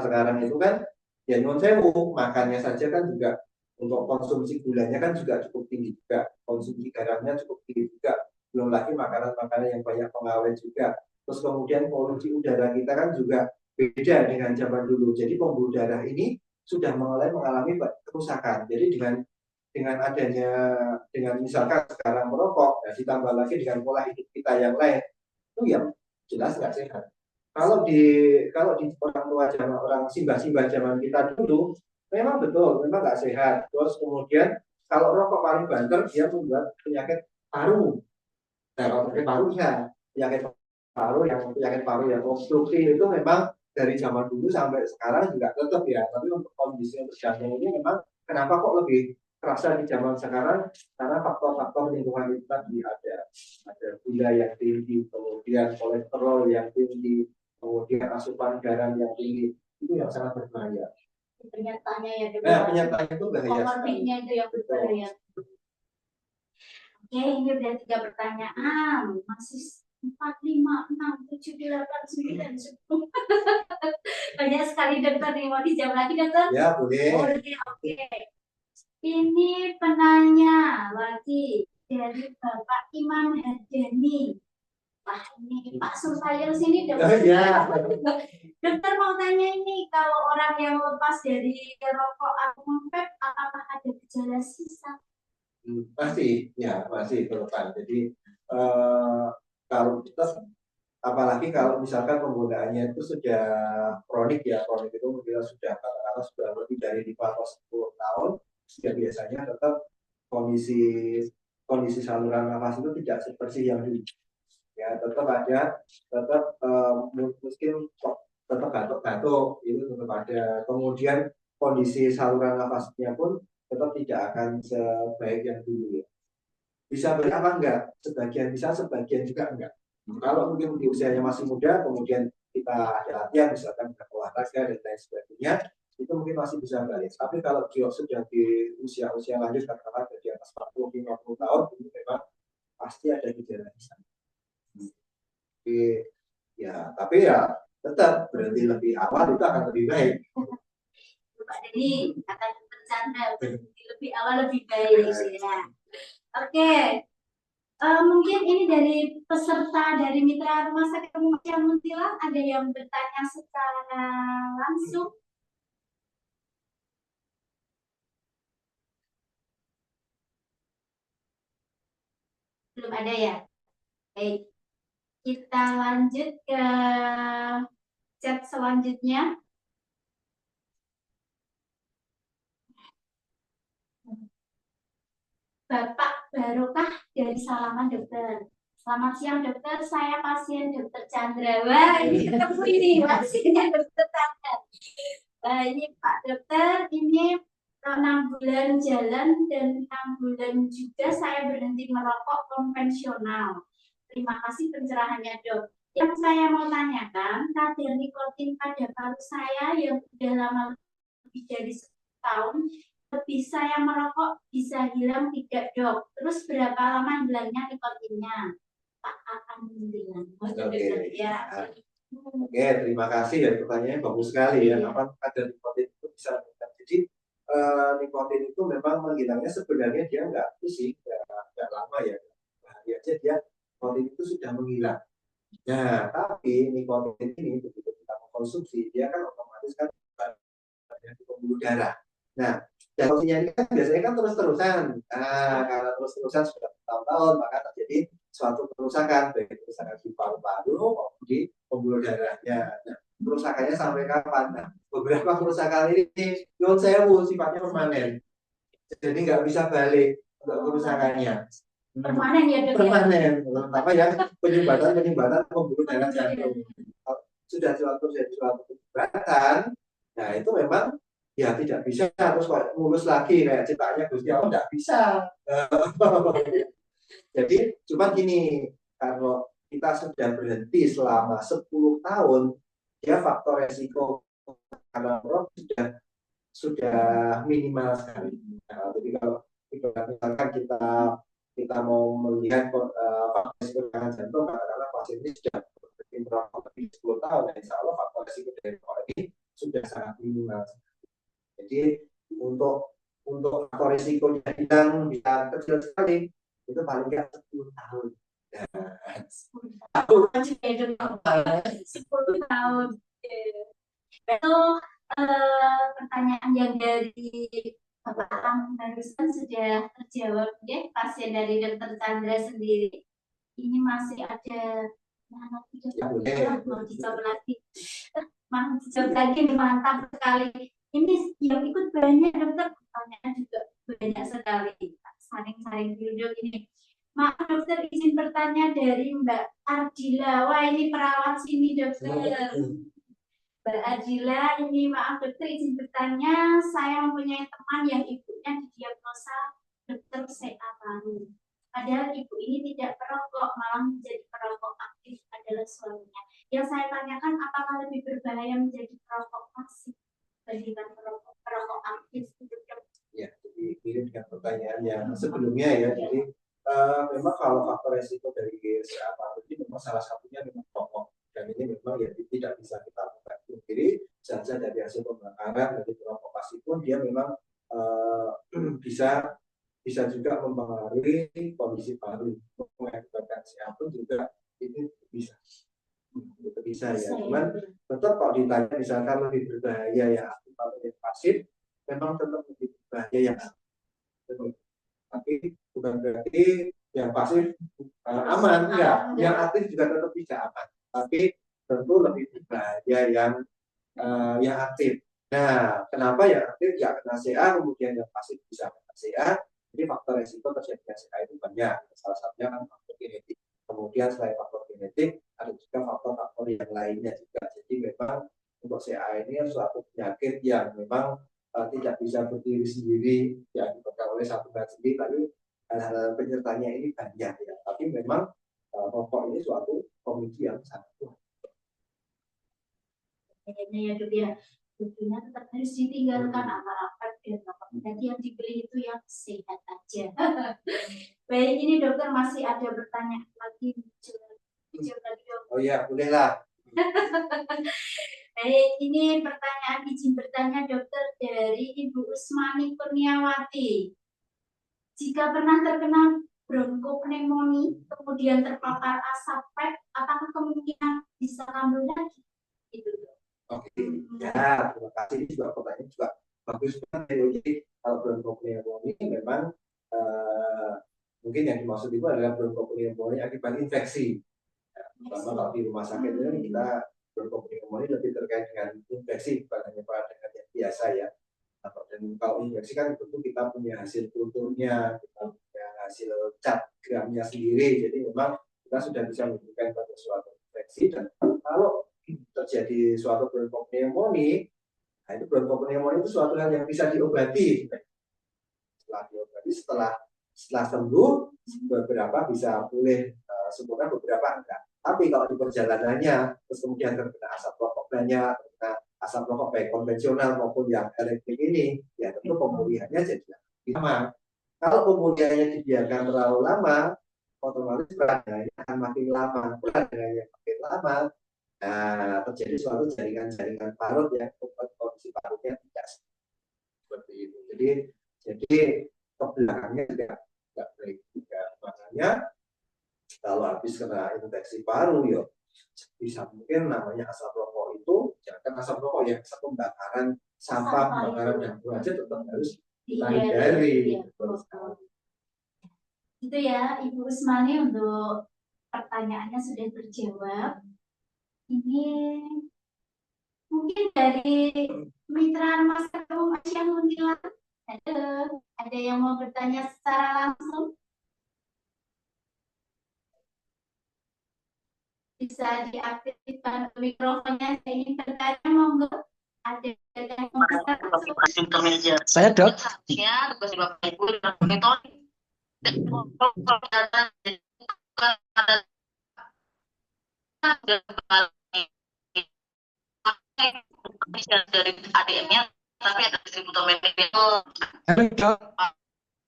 sekarang itu kan ya nyuwun sewu, makannya saja kan juga untuk konsumsi gulanya kan juga cukup tinggi juga, konsumsi garamnya cukup tinggi juga, belum lagi makanan-makanan yang banyak pengawet juga. Terus kemudian polusi udara kita kan juga beda dengan zaman dulu. Jadi pembuluh darah ini sudah mulai mengalami kerusakan. Jadi dengan misalkan sekarang merokok, nah ditambah lagi dengan pola hidup kita yang lain, itu yang jelas nggak sehat. Kalau di orang tua orang simbah-simbah zaman kita dulu, memang betul, memang nggak sehat. Terus kemudian kalau rokok paling banter dia membuat penyakit paru. Nah, kalau penyakit paru yang obstruksi itu memang dari zaman dulu sampai sekarang juga tetap ya. Tapi untuk kondisi yang terjadi ini memang kenapa kok lebih terasa di zaman sekarang? Karena faktor-faktor lingkungan itu tadi ada gula yang tinggi, kemudian kolesterol yang tinggi, kemudian asupan garam yang tinggi, itu yang sangat berbahaya. Penyertanya ya dok. Nah, penyertanya itu bahaya. Komorbidnya itu yang berbahaya. Oke, ini udah 3 pertanyaan, masih 4, 5, 6, 7, 8, 9, 10. Banyak sekali dokter nih, mau dijawab lagi dokter? Ya, boleh. Oke. Ini penanya lagi dari Bapak Imam Hardani. Wah, ini Pak Surveyor sini dokter. Ya. Dokter mau tanya ini, kalau orang yang lepas dari rokok atau vape, apakah ada gejala sisa? Masih relevan. Jadi kalau kita, apalagi kalau misalkan penggunaannya itu sudah kronik itu mungkin katakanlah sudah lebih dari 5 atau 10 tahun, ya biasanya tetap kondisi saluran nafas itu tidak seperti yang dulu. Ya tetap mungkin tetap batuk itu tetap ada. Kemudian kondisi saluran nafasnya pun tetap tidak akan sebaik yang dulu ya. Bisa berapa enggak? Sebagian bisa, sebagian juga enggak. Kalau mungkin di usianya masih muda, kemudian kita ada latihan, misalkan berolahraga dan lain sebagainya, itu mungkin masih bisa balik. Tapi kalau dia sudah di usia lanjut, katakanlah di atas 40-50 tahun, ini memang pasti ada gejala di sana. Tapi tetap berhenti lebih awal itu akan lebih baik. Pak Denny akan bercanda berhenti lebih awal lebih baik ya. Oke. Mungkin ini dari peserta dari Mitra Rumah Sakit Umum Syah Muntilan, ada yang bertanya secara langsung. Belum ada ya? Baik. Kita lanjut ke chat selanjutnya. Bapak Barokah dari Salaman dokter. Selamat siang dokter, saya pasien dokter Chandra. Wah, ini ketemu ini pasiennya dokter Chandra. Ini Pak dokter, ini 6 bulan jalan dan 6 bulan juga saya berhenti merokok konvensional. Terima kasih pencerahannya dok. Yang saya mau tanyakan, kadar nikotin pada paru saya yang sudah lama lebih dari setahun, lebih saya merokok bisa hilang tidak dok? Terus berapa lama hilangnya nikotinnya? Pak akan bilang. Oke. Ya. Oke, terima kasih ya, pertanyaannya bagus sekali ya. Apa kadar nikotin itu bisa meningkat? Jadi nikotin itu memang menghilangnya sebenarnya dia nggak lama ya. Bahaya aja dia nikotin itu sudah menghilang. Nah, tapi nikotin ini begitu kita mengkonsumsi, dia kan otomatis kan di pembuluh darah. Nah, dan kondisinya ini kan biasanya kan terus-terusan. Nah, karena terus-terusan sudah bertahun-tahun, maka terjadi suatu kerusakan, baik kerusakan di paru-paru maupun di pembuluh darahnya. Nah, kerusakannya sampai kapan? Nah, beberapa kerusakan ini, menurut saya sifatnya permanen. Jadi nggak bisa balik untuk kerusakannya. Permanen ya dok? Permanen, apa ya, penyumbatan pembuluh darah jantung. Sudah terjadi suatu penyumbatan, nah itu memang ya tidak bisa terus mulus lagi kayak ciptaannya Gusti Allah, tidak bisa. Jadi cuma gini, kalau kita sudah berhenti selama 10 tahun, ya faktor resiko karena sudah minimal sekali. Nah, jadi kalau misalkan kita mau melihat faktor resiko serangan jantung, karena pasien ini sudah merokok lebih 10 tahun, dan insya Allah faktor resiko dari rokok ini sudah sangat minimal. Jadi untuk faktor resikonya hilang bisa kecil sekali, itu paling nggak 10 tahun. Nah, 10 tahun. Itu pertanyaan yang dari Bapak Am barusan sudah terjawab ya, pasien dari Dokter Chandra sendiri. Ini masih ada mau dijawab lagi. Mau dijawab lagi, mantap sekali. Ini yang ikut banyak dokter, pertanyaan juga banyak sekali. Saring-saring duduk ini. Maaf dokter, izin bertanya dari Mbak Ardila. Wah ini perawat sini dokter. Mbak Ardila, ini maaf dokter, izin bertanya, saya mempunyai teman yang ibunya didiagnosa dokter CA baru. Padahal ibu ini tidak perokok, malah menjadi perokok aktif adalah suaminya. Yang saya tanyakan, apakah lebih berbahaya menjadi perokok pasif dibandingkan perokok aktif? Ya, jadi mirip dengan pertanyaan yang sebelumnya ya. Jadi memang kalau faktor resiko dari CA baru ini memang salah satunya memang perokok. Dan ini memang ya tidak bisa kita lakukan sendiri saja dari hasil pembakaran dari perokok pasif pun dia memang bisa juga mempengaruhi kondisi paru, mengakibatkan CA pun juga ini bisa ya. Cuman tetap kalau ditanya misalkan lebih berbahaya yang aktif atau yang pasif, memang tetap lebih berbahaya yang aktif. Tapi bukan berarti yang pasif aman, enggak. Yang aktif juga tetap tidak aman. Tapi tentu lebih berbahaya yang aktif. Nah, kenapa yang aktif ya kena CA, kemudian yang pasif bisa kena CA? Jadi faktor resiko terjadinya CA itu banyak. Salah satunya kan faktor genetik. Kemudian selain faktor genetik, ada juga faktor-faktor yang lainnya juga. Jadi memang untuk CA ini suatu penyakit yang memang tidak bisa berdiri sendiri, yang disebabkan oleh satu zat sendiri, tapi hal-hal penyertanya ini banyak ya. Tapi memang rokok ini suatu pemicu yang sangat kuat. Kayaknya ya dok ya, tentunya tetap harus ditinggalkan apa-apa dan nanti yang dibeli itu yang sehat aja. Baik, ini dokter masih ada pertanyaan lagi muncul lagi dok. Oh iya, bolehlah. Baik, ini pertanyaan izin bertanya dokter dari Ibu Usmani Kurniawati. Jika pernah terkena bronkopneumonia kemudian terpapar asap PET, apakah kemungkinan bisa kambuh lagi? Itu dok. Oke, ya terima kasih. Ini juga pertanyaan juga bagus banget. Jadi kalau bronkopneumonia memang mungkin yang dimaksud itu adalah bronkopneumonia akibat infeksi. Pertama kalau di rumah sakit ini kita bronkopneumonia lebih terkait dengan infeksi, bukan hanya pada dengan yang biasa ya. Dan kalau infeksi kan tentu kita punya hasil kulturnya, kita punya hasil cap gramnya sendiri. Jadi memang kita sudah bisa menunjukkan pada suatu infeksi. Dan kalau terjadi suatu bronkopneumonia, nah itu bronkopneumonia itu suatu hal yang bisa diobati. Setelah diobati, setelah sembuh, beberapa bisa pulih sempurna, beberapa enggak. Tapi kalau di perjalanannya, terus kemudian terkena asap rokok banyak, terkena asap rokok baik konvensional maupun yang elektrik ini, ya tentu pemulihannya jadi lebih lama. Kalau pemulihannya dibiarkan terlalu lama, otomatis peradangannya akan makin lama. Peradangannya makin lama, nah, terjadi suatu jaringan-jaringan parut yang kondisi parutnya tidak seperti itu. Jadi ke belakangnya tidak baik juga. Makanya Kalau habis kena infeksi paru, ya bisa mungkin namanya asap rokok itu jangan asap rokok ya, asap pembakaran sampah, pembakaran dapur aja tetap harus kita hindari. Itu ya Ibu Usmani untuk pertanyaannya sudah terjawab. Ini mungkin dari mitra Rumah Sakit Umum Aisyah Muntilan ada yang mau bertanya secara langsung? Bisa diaktifkan mikrofonnya, saya ingin bertanya, monggo. Ada yang mau bertanya? Saya Dok. Dari ADM-nya, tapi ada distributor medis itu. Halo Dok.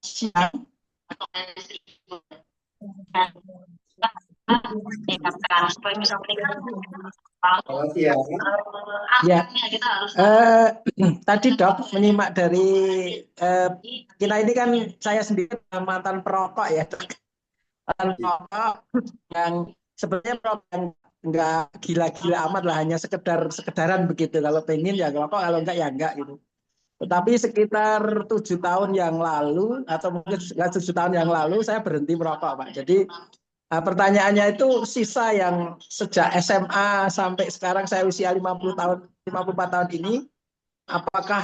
Siang. Ya, tadi Dok menyimak dari kita ini kan saya sendiri mantan perokok ya Dok. Mantan perokok yang sebenarnya perokok yang nggak gila-gila amat lah, hanya sekedaran begitu. Kalau pengen ya rokok, kalau enggak ya enggak gitu. Tetapi sekitar 7 tahun yang lalu atau mungkin 7 tahun yang lalu saya berhenti merokok Pak. Jadi pertanyaannya itu sisa yang sejak SMA sampai sekarang saya usia 50 tahun, 54 tahun ini, apakah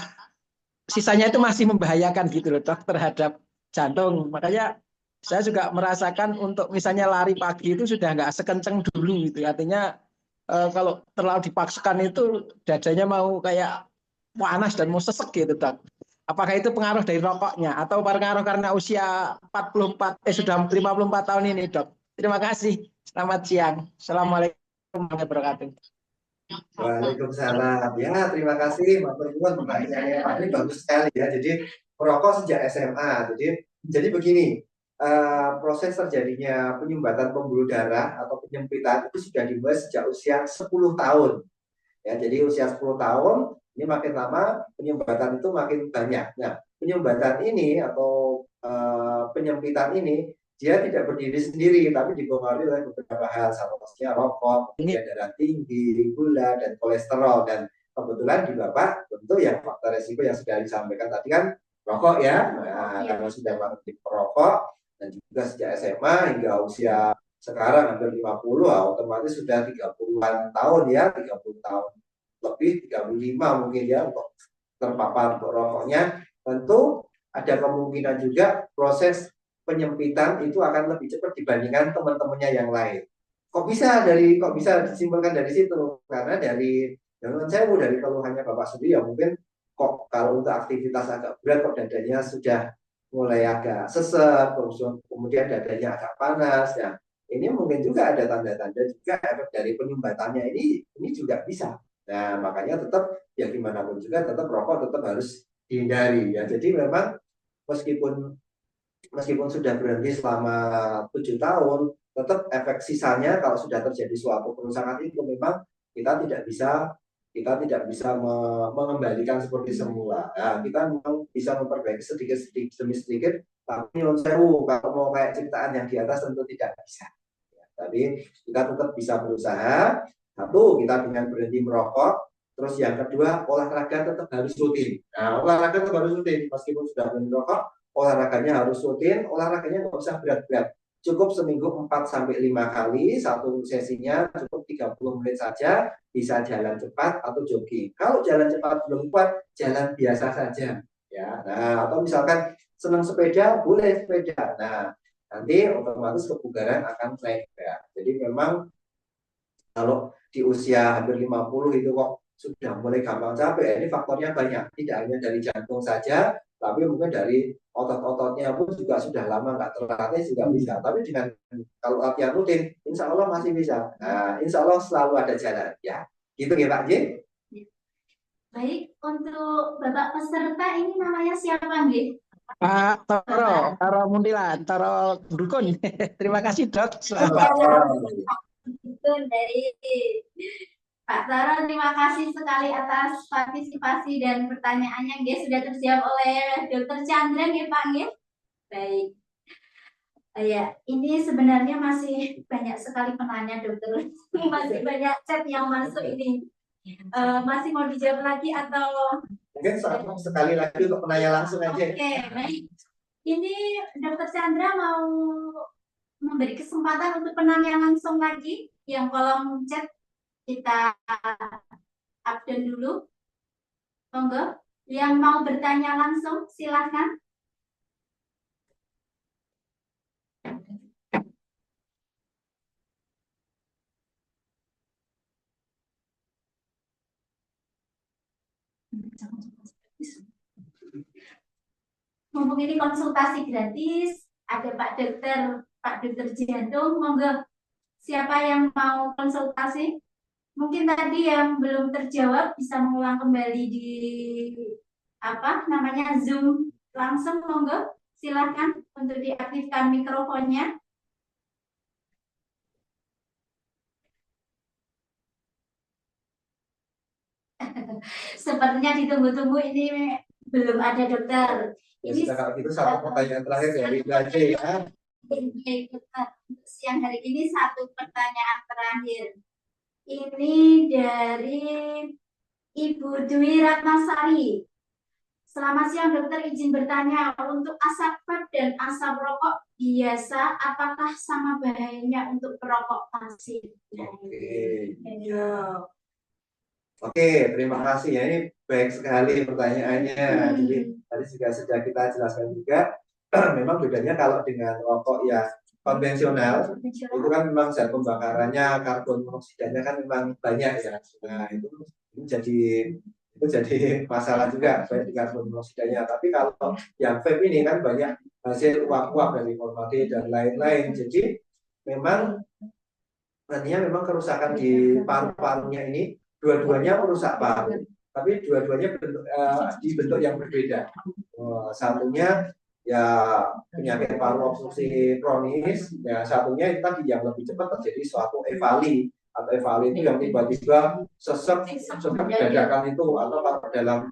sisanya itu masih membahayakan gitu loh Dok terhadap jantung. Makanya saya juga merasakan untuk misalnya lari pagi itu sudah nggak sekenceng dulu gitu. Artinya kalau terlalu dipaksakan itu dadanya mau kayak panas dan mau sesek gitu Dok. Apakah itu pengaruh dari rokoknya atau pengaruh karena usia 44 sudah 54 tahun ini Dok? Terima kasih. Selamat siang. Assalamualaikum warahmatullahi wabarakatuh. Waalaikumsalam. Ya, terima kasih Mas Perempuan pertanyaannya. Ini bagus sekali ya. Jadi merokok sejak SMA. Jadi begini, proses terjadinya penyumbatan pembuluh darah atau penyempitan itu sudah dimulai sejak usia 10 tahun. Ya, jadi usia 10 tahun ini makin lama penyumbatan itu makin banyak. Nah, penyumbatan ini atau penyempitan ini dia tidak berdiri sendiri, tapi dipengaruhi oleh beberapa hal, salah satunya rokok, kemudian darah tinggi, gula, dan kolesterol. Dan kebetulan di Bapak tentu yang faktor resiko yang sudah disampaikan tadi kan rokok ya, karena sudah mengikuti perokok dan juga sejak SMA hingga usia sekarang hampir 50, otomatis sudah 30-an tahun ya, 30 tahun lebih, 35 mungkin ya untuk terpapar rokoknya. Tentu ada kemungkinan juga proses penyempitan itu akan lebih cepat dibandingkan teman-temannya yang lain. Kok bisa disimpulkan dari situ? Karena dari jangan sewu dari keluhannya Bapak sendiri ya mungkin kok kalau untuk aktivitas agak berat kok dadanya sudah mulai agak sesek, kemudian dadanya agak panas ya. Ini mungkin juga ada tanda-tanda juga efek dari penyumbatannya ini juga bisa. Nah, makanya tetap ya gimana pun juga tetap rokok tetap harus dihindari ya. Jadi memang meskipun sudah berhenti selama 7 tahun, tetap efek sisanya kalau sudah terjadi suatu kerusakan itu memang kita tidak bisa mengembalikan seperti semula. Nah, kita memang bisa memperbaiki sedikit demi sedikit, tapi non sewu kalau mau kayak ciptaan yang di atas tentu tidak bisa. Ya, tapi kita tetap bisa berusaha. Satu, kita dengan berhenti merokok. Terus yang kedua, olahraga tetap harus rutin. Nah, olahraga tetap harus rutin meskipun sudah berhenti merokok. Olahraganya harus rutin, olahraganya nggak usah berat-berat. Cukup seminggu 4-5 kali, satu sesinya cukup 30 menit saja, bisa jalan cepat atau jogging. Kalau jalan cepat belum kuat, jalan biasa saja. Ya, nah, atau misalkan senang sepeda, boleh sepeda. Nah, nanti otomatis kebugaran akan naik. Ya. Jadi memang kalau di usia hampir 50 itu kok sudah mulai gampang capek, ini faktornya banyak. Tidak hanya dari jantung saja, tapi mungkin dari otot-ototnya pun juga sudah lama nggak terlatih juga bisa. Tapi dengan kalau latihan rutin, insya Allah masih bisa. Nah, insya Allah selalu ada jalan. Ya, gitu ya Pak J. Baik, untuk Bapak peserta ini namanya siapa Nggih? Pak Toro Muntilan, Toro Dukun. Terima kasih Dok. Dari Pak Toro, terima kasih sekali atas partisipasi dan pertanyaannya, Nggih, sudah terjawab oleh Dr. Chandra, nggih Pak, nggih. Baik. Ya, ini sebenarnya masih banyak sekali penanya dokter. Masih banyak chat yang masuk ini. Masih mau dijawab lagi atau? Mungkin sekali lagi untuk penanya langsung aja. Oke, baik. Ini Dokter Chandra mau memberi kesempatan untuk penanya langsung lagi. Yang kolom chat kita update dulu. Monggo. Yang mau bertanya langsung silahkan. Mumpung ini konsultasi gratis, ada Pak Dokter Jantung, monggo. Siapa yang mau konsultasi? Mungkin tadi yang belum terjawab bisa mengulang kembali di apa namanya Zoom langsung, monggo. Silakan untuk diaktifkan mikrofonnya. Sepertinya ditunggu-tunggu ini belum ada dokter. Ya, Ini kalau gitu satu pertanyaan terakhir dari Baje ya. Untuk siang hari ini satu pertanyaan terakhir. Ini dari Ibu Dwi Ratnasari. Selamat siang dokter, izin bertanya, untuk asap vape dan asap rokok biasa, apakah sama bahayanya untuk perokok pasif? Oke. Ayo. Oke, terima kasih ya. Ini baik sekali pertanyaannya. Jadi tadi juga sudah kita jelaskan juga, memang bedanya kalau dengan rokok ya konvensional, itu kan memang zat pembakarannya, karbon monoksidanya kan memang banyak ya. Nah itu jadi masalah juga baik di karbon monoksidanya. Tapi kalau yang vape ini kan banyak hasil uap-uap dari formaldehyde dan lain-lain. Jadi memang nantinya memang kerusakan di paru-parunya ini dua-duanya merusak paru, tapi dua-duanya di bentuk yang berbeda. Satunya ya penyakit paru obstruksi kronis, ya satunya itu tadi yang lebih cepat terjadi suatu evali, atau evali itu yang tiba-tiba sesek dadakan itu, atau kalau dalam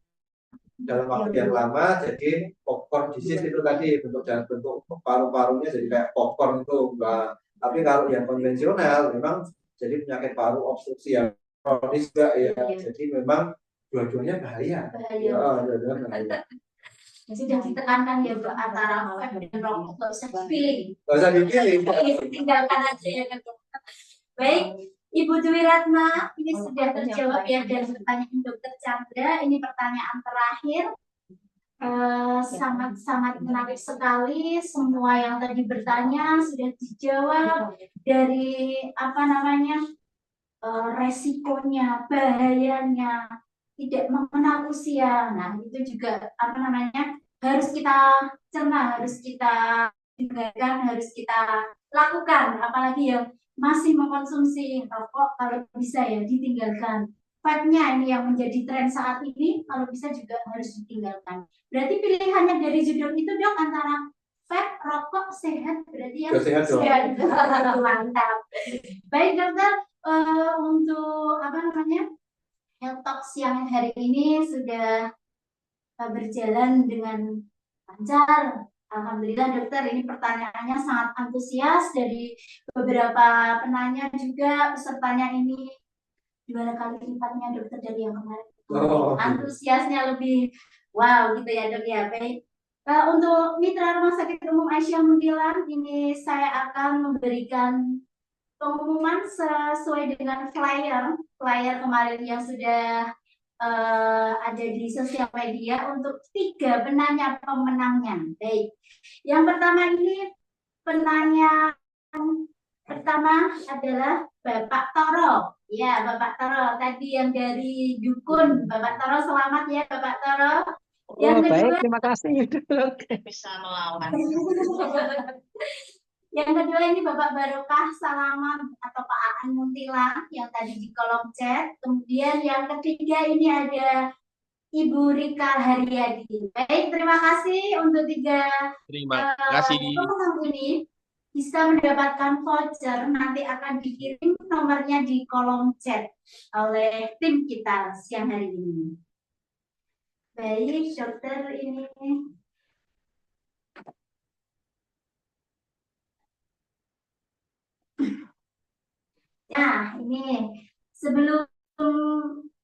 waktu yang lama jadi popcorn disease itu tadi, bentuk paru-parunya jadi kayak popcorn itu. Tapi kalau yang konvensional memang jadi penyakit paru obstruksi yang kronis juga ya. Jadi memang dua-duanya bahaya. Ya, dua-duanya bahaya. Sudah ditekankan ya Mbak, antara vape dan rokok nggak usah dipilih. Nggak usah dipilih. Tinggalkan aja ya kan. Baik, Ibu Dwi Ratna, ini sudah terjawab ya dari pertanyaan Dokter Chandra. Ini pertanyaan terakhir. Sangat-sangat menarik sekali, semua yang tadi bertanya sudah dijawab. Dari apa namanya resikonya, bahayanya, tidak mengenal usia. Nah itu juga apa namanya harus kita cerna, harus kita dengarkan, harus kita lakukan. Apalagi yang masih mengkonsumsi rokok, kalau bisa ya ditinggalkan. Vape-nya ini yang menjadi tren saat ini, kalau bisa juga harus ditinggalkan. Berarti pilihannya dari judul itu dok, antara vape, rokok, sehat, berarti yang sehat. Mantap. Baik dokter, untuk apa namanya Health Talk siang hari ini sudah berjalan dengan lancar. Alhamdulillah dokter, ini pertanyaannya sangat antusias dari beberapa penanya juga, pesertanya ini 2 kali lipatnya dokter dari yang kemarin. Antusiasnya lebih wow gitu ya dok ya. Baik. Untuk mitra Rumah Sakit Umum Aisyah Muntilan, ini saya akan memberikan pengumuman sesuai dengan flyer kemarin yang sudah ada di sosial media untuk 3 penanya pemenangnya. Baik, yang pertama ini penanya pertama adalah Bapak Toro. Ya, Bapak Toro. Tadi yang dari Dukun, Bapak Toro, selamat ya Bapak Toro. Yang kedua, baik, terima kasih. Bisa melawan. Yang kedua ini Bapak Barokah Salaman atau Pak Aan Muntila yang tadi di kolom chat. Kemudian yang ketiga ini ada Ibu Rika Haryadi. Baik, terima kasih untuk 3 pemenang ini. Bisa mendapatkan voucher, nanti akan dikirim nomornya di kolom chat oleh tim kita siang hari ini. Baik, dokter ini. ini. Sebelum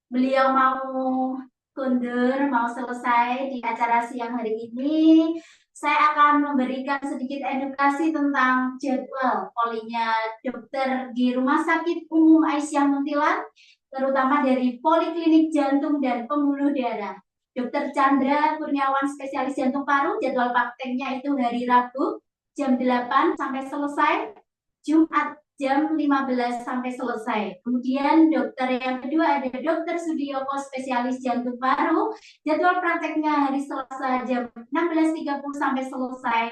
beliau mau kundur, mau selesai di acara siang hari ini, saya akan memberikan sedikit edukasi tentang jadwal polinya dokter di Rumah Sakit Umum Aisyah Muntilan, terutama dari Poliklinik Jantung dan Pembuluh Darah. Dr. Chandra Kurniawan, spesialis jantung paru, jadwal prakteknya itu hari Rabu jam 8 sampai selesai, Jumat jam 15 sampai selesai. Kemudian dokter yang kedua ada Dr. Sudiyoko, spesialis jantung paru. Jadwal prakteknya hari Selasa jam 16.30 sampai selesai.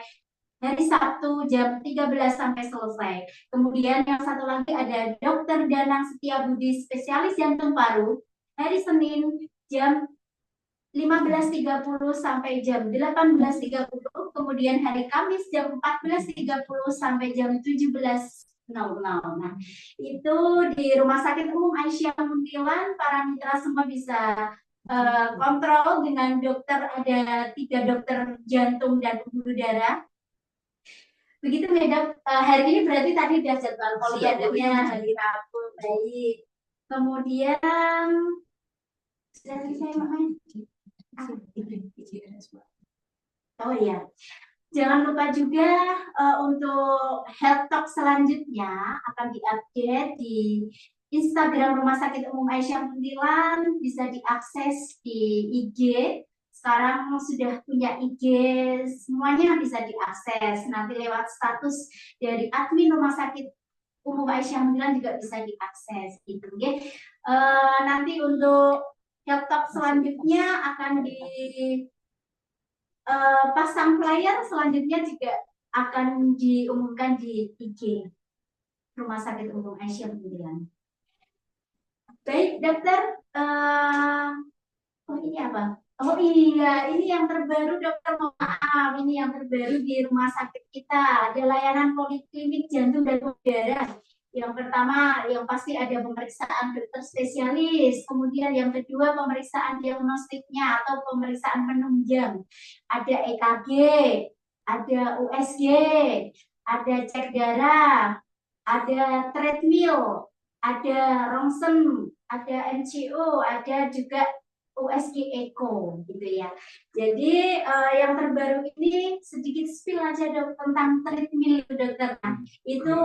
Hari Sabtu jam 13 sampai selesai. Kemudian yang satu lagi ada Dr. Danang Setiabudi, spesialis jantung paru. Hari Senin jam 15.30 sampai jam 18.30. Kemudian hari Kamis jam 14.30 sampai jam 17.00. Nah, itu di Rumah Sakit Umum Aisyah Muntilan. Para mitra semua bisa kontrol dengan dokter, ada 3 dokter jantung dan pembuluh darah. Begitu ya dok, hari ini berarti tadi udah jadwal poliadernya hari Rabu. Baik. Kemudian dari saya makan. Oh iya. Jangan lupa juga untuk health talk selanjutnya akan diupdate di Instagram Rumah Sakit Umum Aisyah Muntilan, bisa diakses di IG. Sekarang sudah punya IG, semuanya bisa diakses. Nanti lewat status dari admin Rumah Sakit Umum Aisyah Muntilan juga bisa diakses. Gitu, ya. Nanti untuk health talk selanjutnya akan pasang flyer selanjutnya juga akan diumumkan di IG Rumah Sakit Umum Aisyah Muntilan. Baik, dokter. Oh ini apa? Oh iya, ini yang terbaru dokter, mohon maaf, ini yang terbaru di rumah sakit kita. Ada layanan poliklinik jantung dan darah. Yang pertama, yang pasti ada pemeriksaan dokter spesialis. Kemudian yang kedua, pemeriksaan diagnostiknya atau pemeriksaan penunjang. Ada EKG, ada USG, ada cek darah, ada treadmill, ada ronsen, ada MCO, ada juga USG Echo gitu ya. Jadi yang terbaru ini sedikit spill aja dok tentang treadmill itu dokter. Nah, itu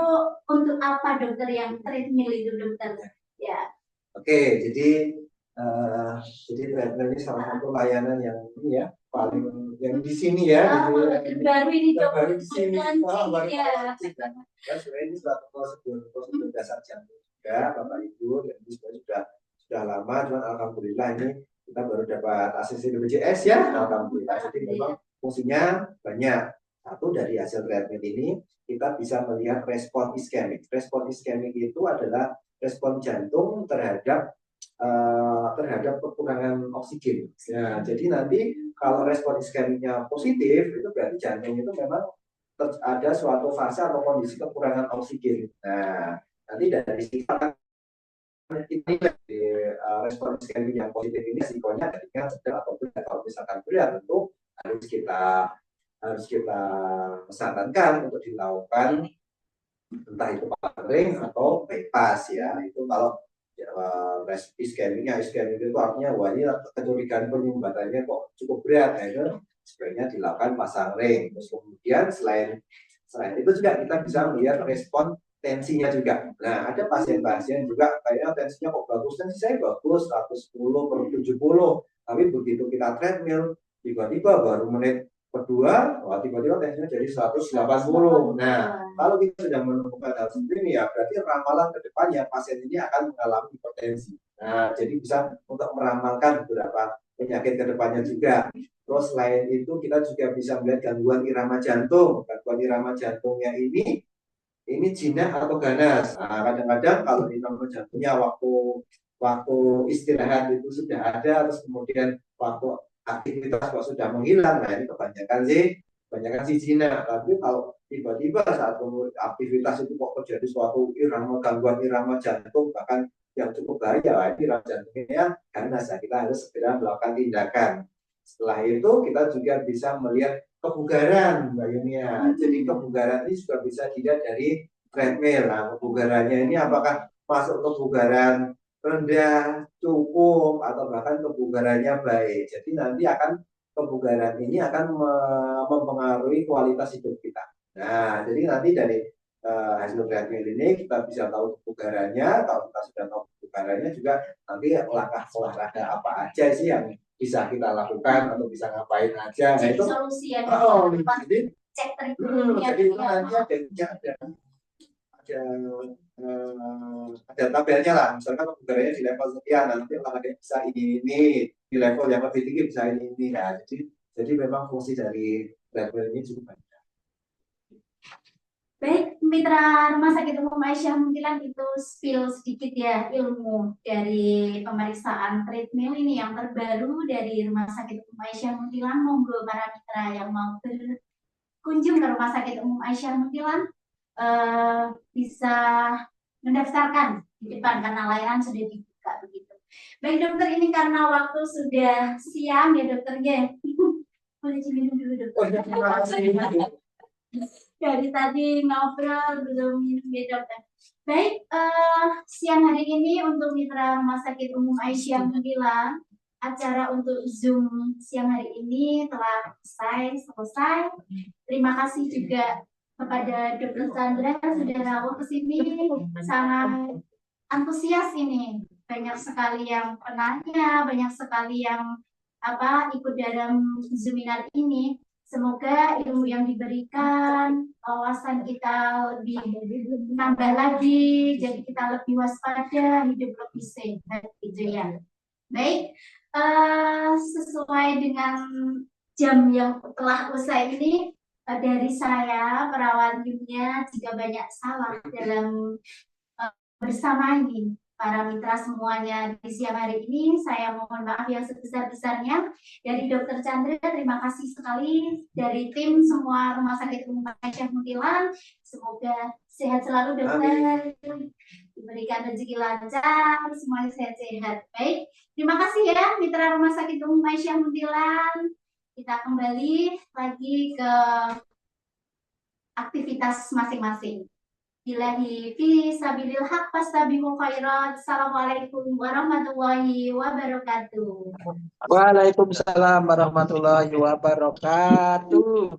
untuk apa dokter yang treadmill itu dokter? Ya. Oke, jadi treadmill ini salah satu layanan yang ini ya paling yang di sini ya. Terbaru ini dok. Terbaru di sini. Ya. Ya, sebenarnya ini suatu prosedur dasar jantung juga, Bapak Ibu, dan ini sudah lama, cuman alhamdulillah ini kita baru dapat ACC BPJS ya, alhamdulillah. Jadi memang fungsinya banyak. Satu, dari hasil treatment ini kita bisa melihat respon iskemik. Respon iskemik itu adalah respon jantung terhadap kekurangan oksigen. Nah, jadi nanti kalau respon iskemiknya positif, itu berarti jantung itu memang ada suatu fase atau kondisi kekurangan oksigen. Nah, nanti dari situ ini respon iskemik yang positif ini risikonya ketika sedang atau berat. Kalau misalkan berat, tentu harus kita sarankan untuk dilakukan entah itu passing atau bypass ya. Itu kalau iskemik itu artinya wah ini kecurigaan penyumbatannya kok cukup berat, ya itu sebenarnya dilakukan pasang ring. Terus kemudian selain itu juga kita bisa melihat respon tensinya juga. Nah, ada pasien-pasien juga kayaknya tensinya kok bagus, tensi saya bagus 110/70, tapi begitu kita treadmill tiba-tiba baru menit kedua, tiba-tiba tensinya jadi 180. Nah, kalau kita sudah menemukan hal seperti ini ya berarti ramalan ke depannya pasien ini akan mengalami hipertensi. Nah, jadi bisa untuk meramalkan beberapa penyakit ke depannya juga. Terus selain itu kita juga bisa melihat gangguan irama jantung. Gangguan irama jantungnya ini jinak atau ganas. Nah, kadang-kadang kalau irama jantungnya waktu istirahat itu sudah ada, terus kemudian waktu aktivitas kok sudah menghilang. Nah, ini kebanyakan sih jinak. Tapi kalau tiba-tiba saat aktivitas itu kok terjadi suatu gangguan irama jantung bahkan yang cukup bahaya, ini irama jantungnya ganas. Nah, kita harus segera melakukan tindakan. Setelah itu kita juga bisa melihat kebugaran, Mbak Yunia. Jadi kebugaran ini juga bisa dilihat dari treadmill. Nah, kebugarannya ini apakah masuk kebugaran rendah, cukup, atau bahkan kebugarannya baik. Jadi nanti kebugaran ini akan mempengaruhi kualitas hidup kita. Nah, jadi nanti dari hasil treadmill ini kita bisa tahu kebugarannya. Kalau kita sudah tahu kebugarannya juga nanti langkah olahraga apa aja sih yang bisa kita lakukan atau bisa ngapain aja. Nah, Jadi itu solusi ya, jadi cek jadi itu nanti ada tabelnya lah. Misalkan kebugarannya di level sekian, nanti olahraga bisa ini di level yang lebih tinggi bisa ini. Nah, jadi memang fungsi dari level ini cukup banyak. Baik, mitra Rumah Sakit Umum Aisyah Muntilan itu spill sedikit ya ilmu dari pemeriksaan treadmill ini yang terbaru dari Rumah Sakit Umum Aisyah Muntilan. Monggo para mitra yang mau berkunjung ke Rumah Sakit Umum Aisyah Muntilan bisa mendaftarkan di depan karena layanan sudah dibuka begitu. Baik dokter, ini karena waktu sudah siang ya dokter ya. Boleh minum dulu dokter. Terima kasih. Dari tadi ngobrol belum minum ya dokter. Baik, siang hari ini untuk mitra Rumah Sakit Umum Aisyah Muntilan, acara untuk Zoom siang hari ini telah selesai. Terima kasih juga kepada Dr. Chandra sudah rawuh ke sini, sangat antusias ini. Banyak sekali yang penanya, banyak sekali yang ikut dalam Zoominar ini. Semoga ilmu yang diberikan, wawasan kita lebih nambah lagi, jadi kita lebih waspada, hidup lebih sehat, gitu ya. Baik, sesuai dengan jam yang telah usai ini, dari saya, perawat timnya, jika banyak salah dalam bersamai para mitra semuanya di siang hari ini, saya mohon maaf yang sebesar-besarnya. Dari Dr. Chandra, terima kasih sekali dari tim semua Rumah Sakit Umum Aisyah Muntilan. Semoga sehat selalu dokter, diberikan rezeki lancar, semuanya sehat-sehat. Baik, terima kasih ya mitra Rumah Sakit Umum Aisyah Muntilan. Kita kembali lagi ke aktivitas masing-masing. Billahi fi sabilil haq fastabiqul khairat. Assalamualaikum warahmatullahi wabarakatuh. Waalaikumsalam warahmatullahi wabarakatuh.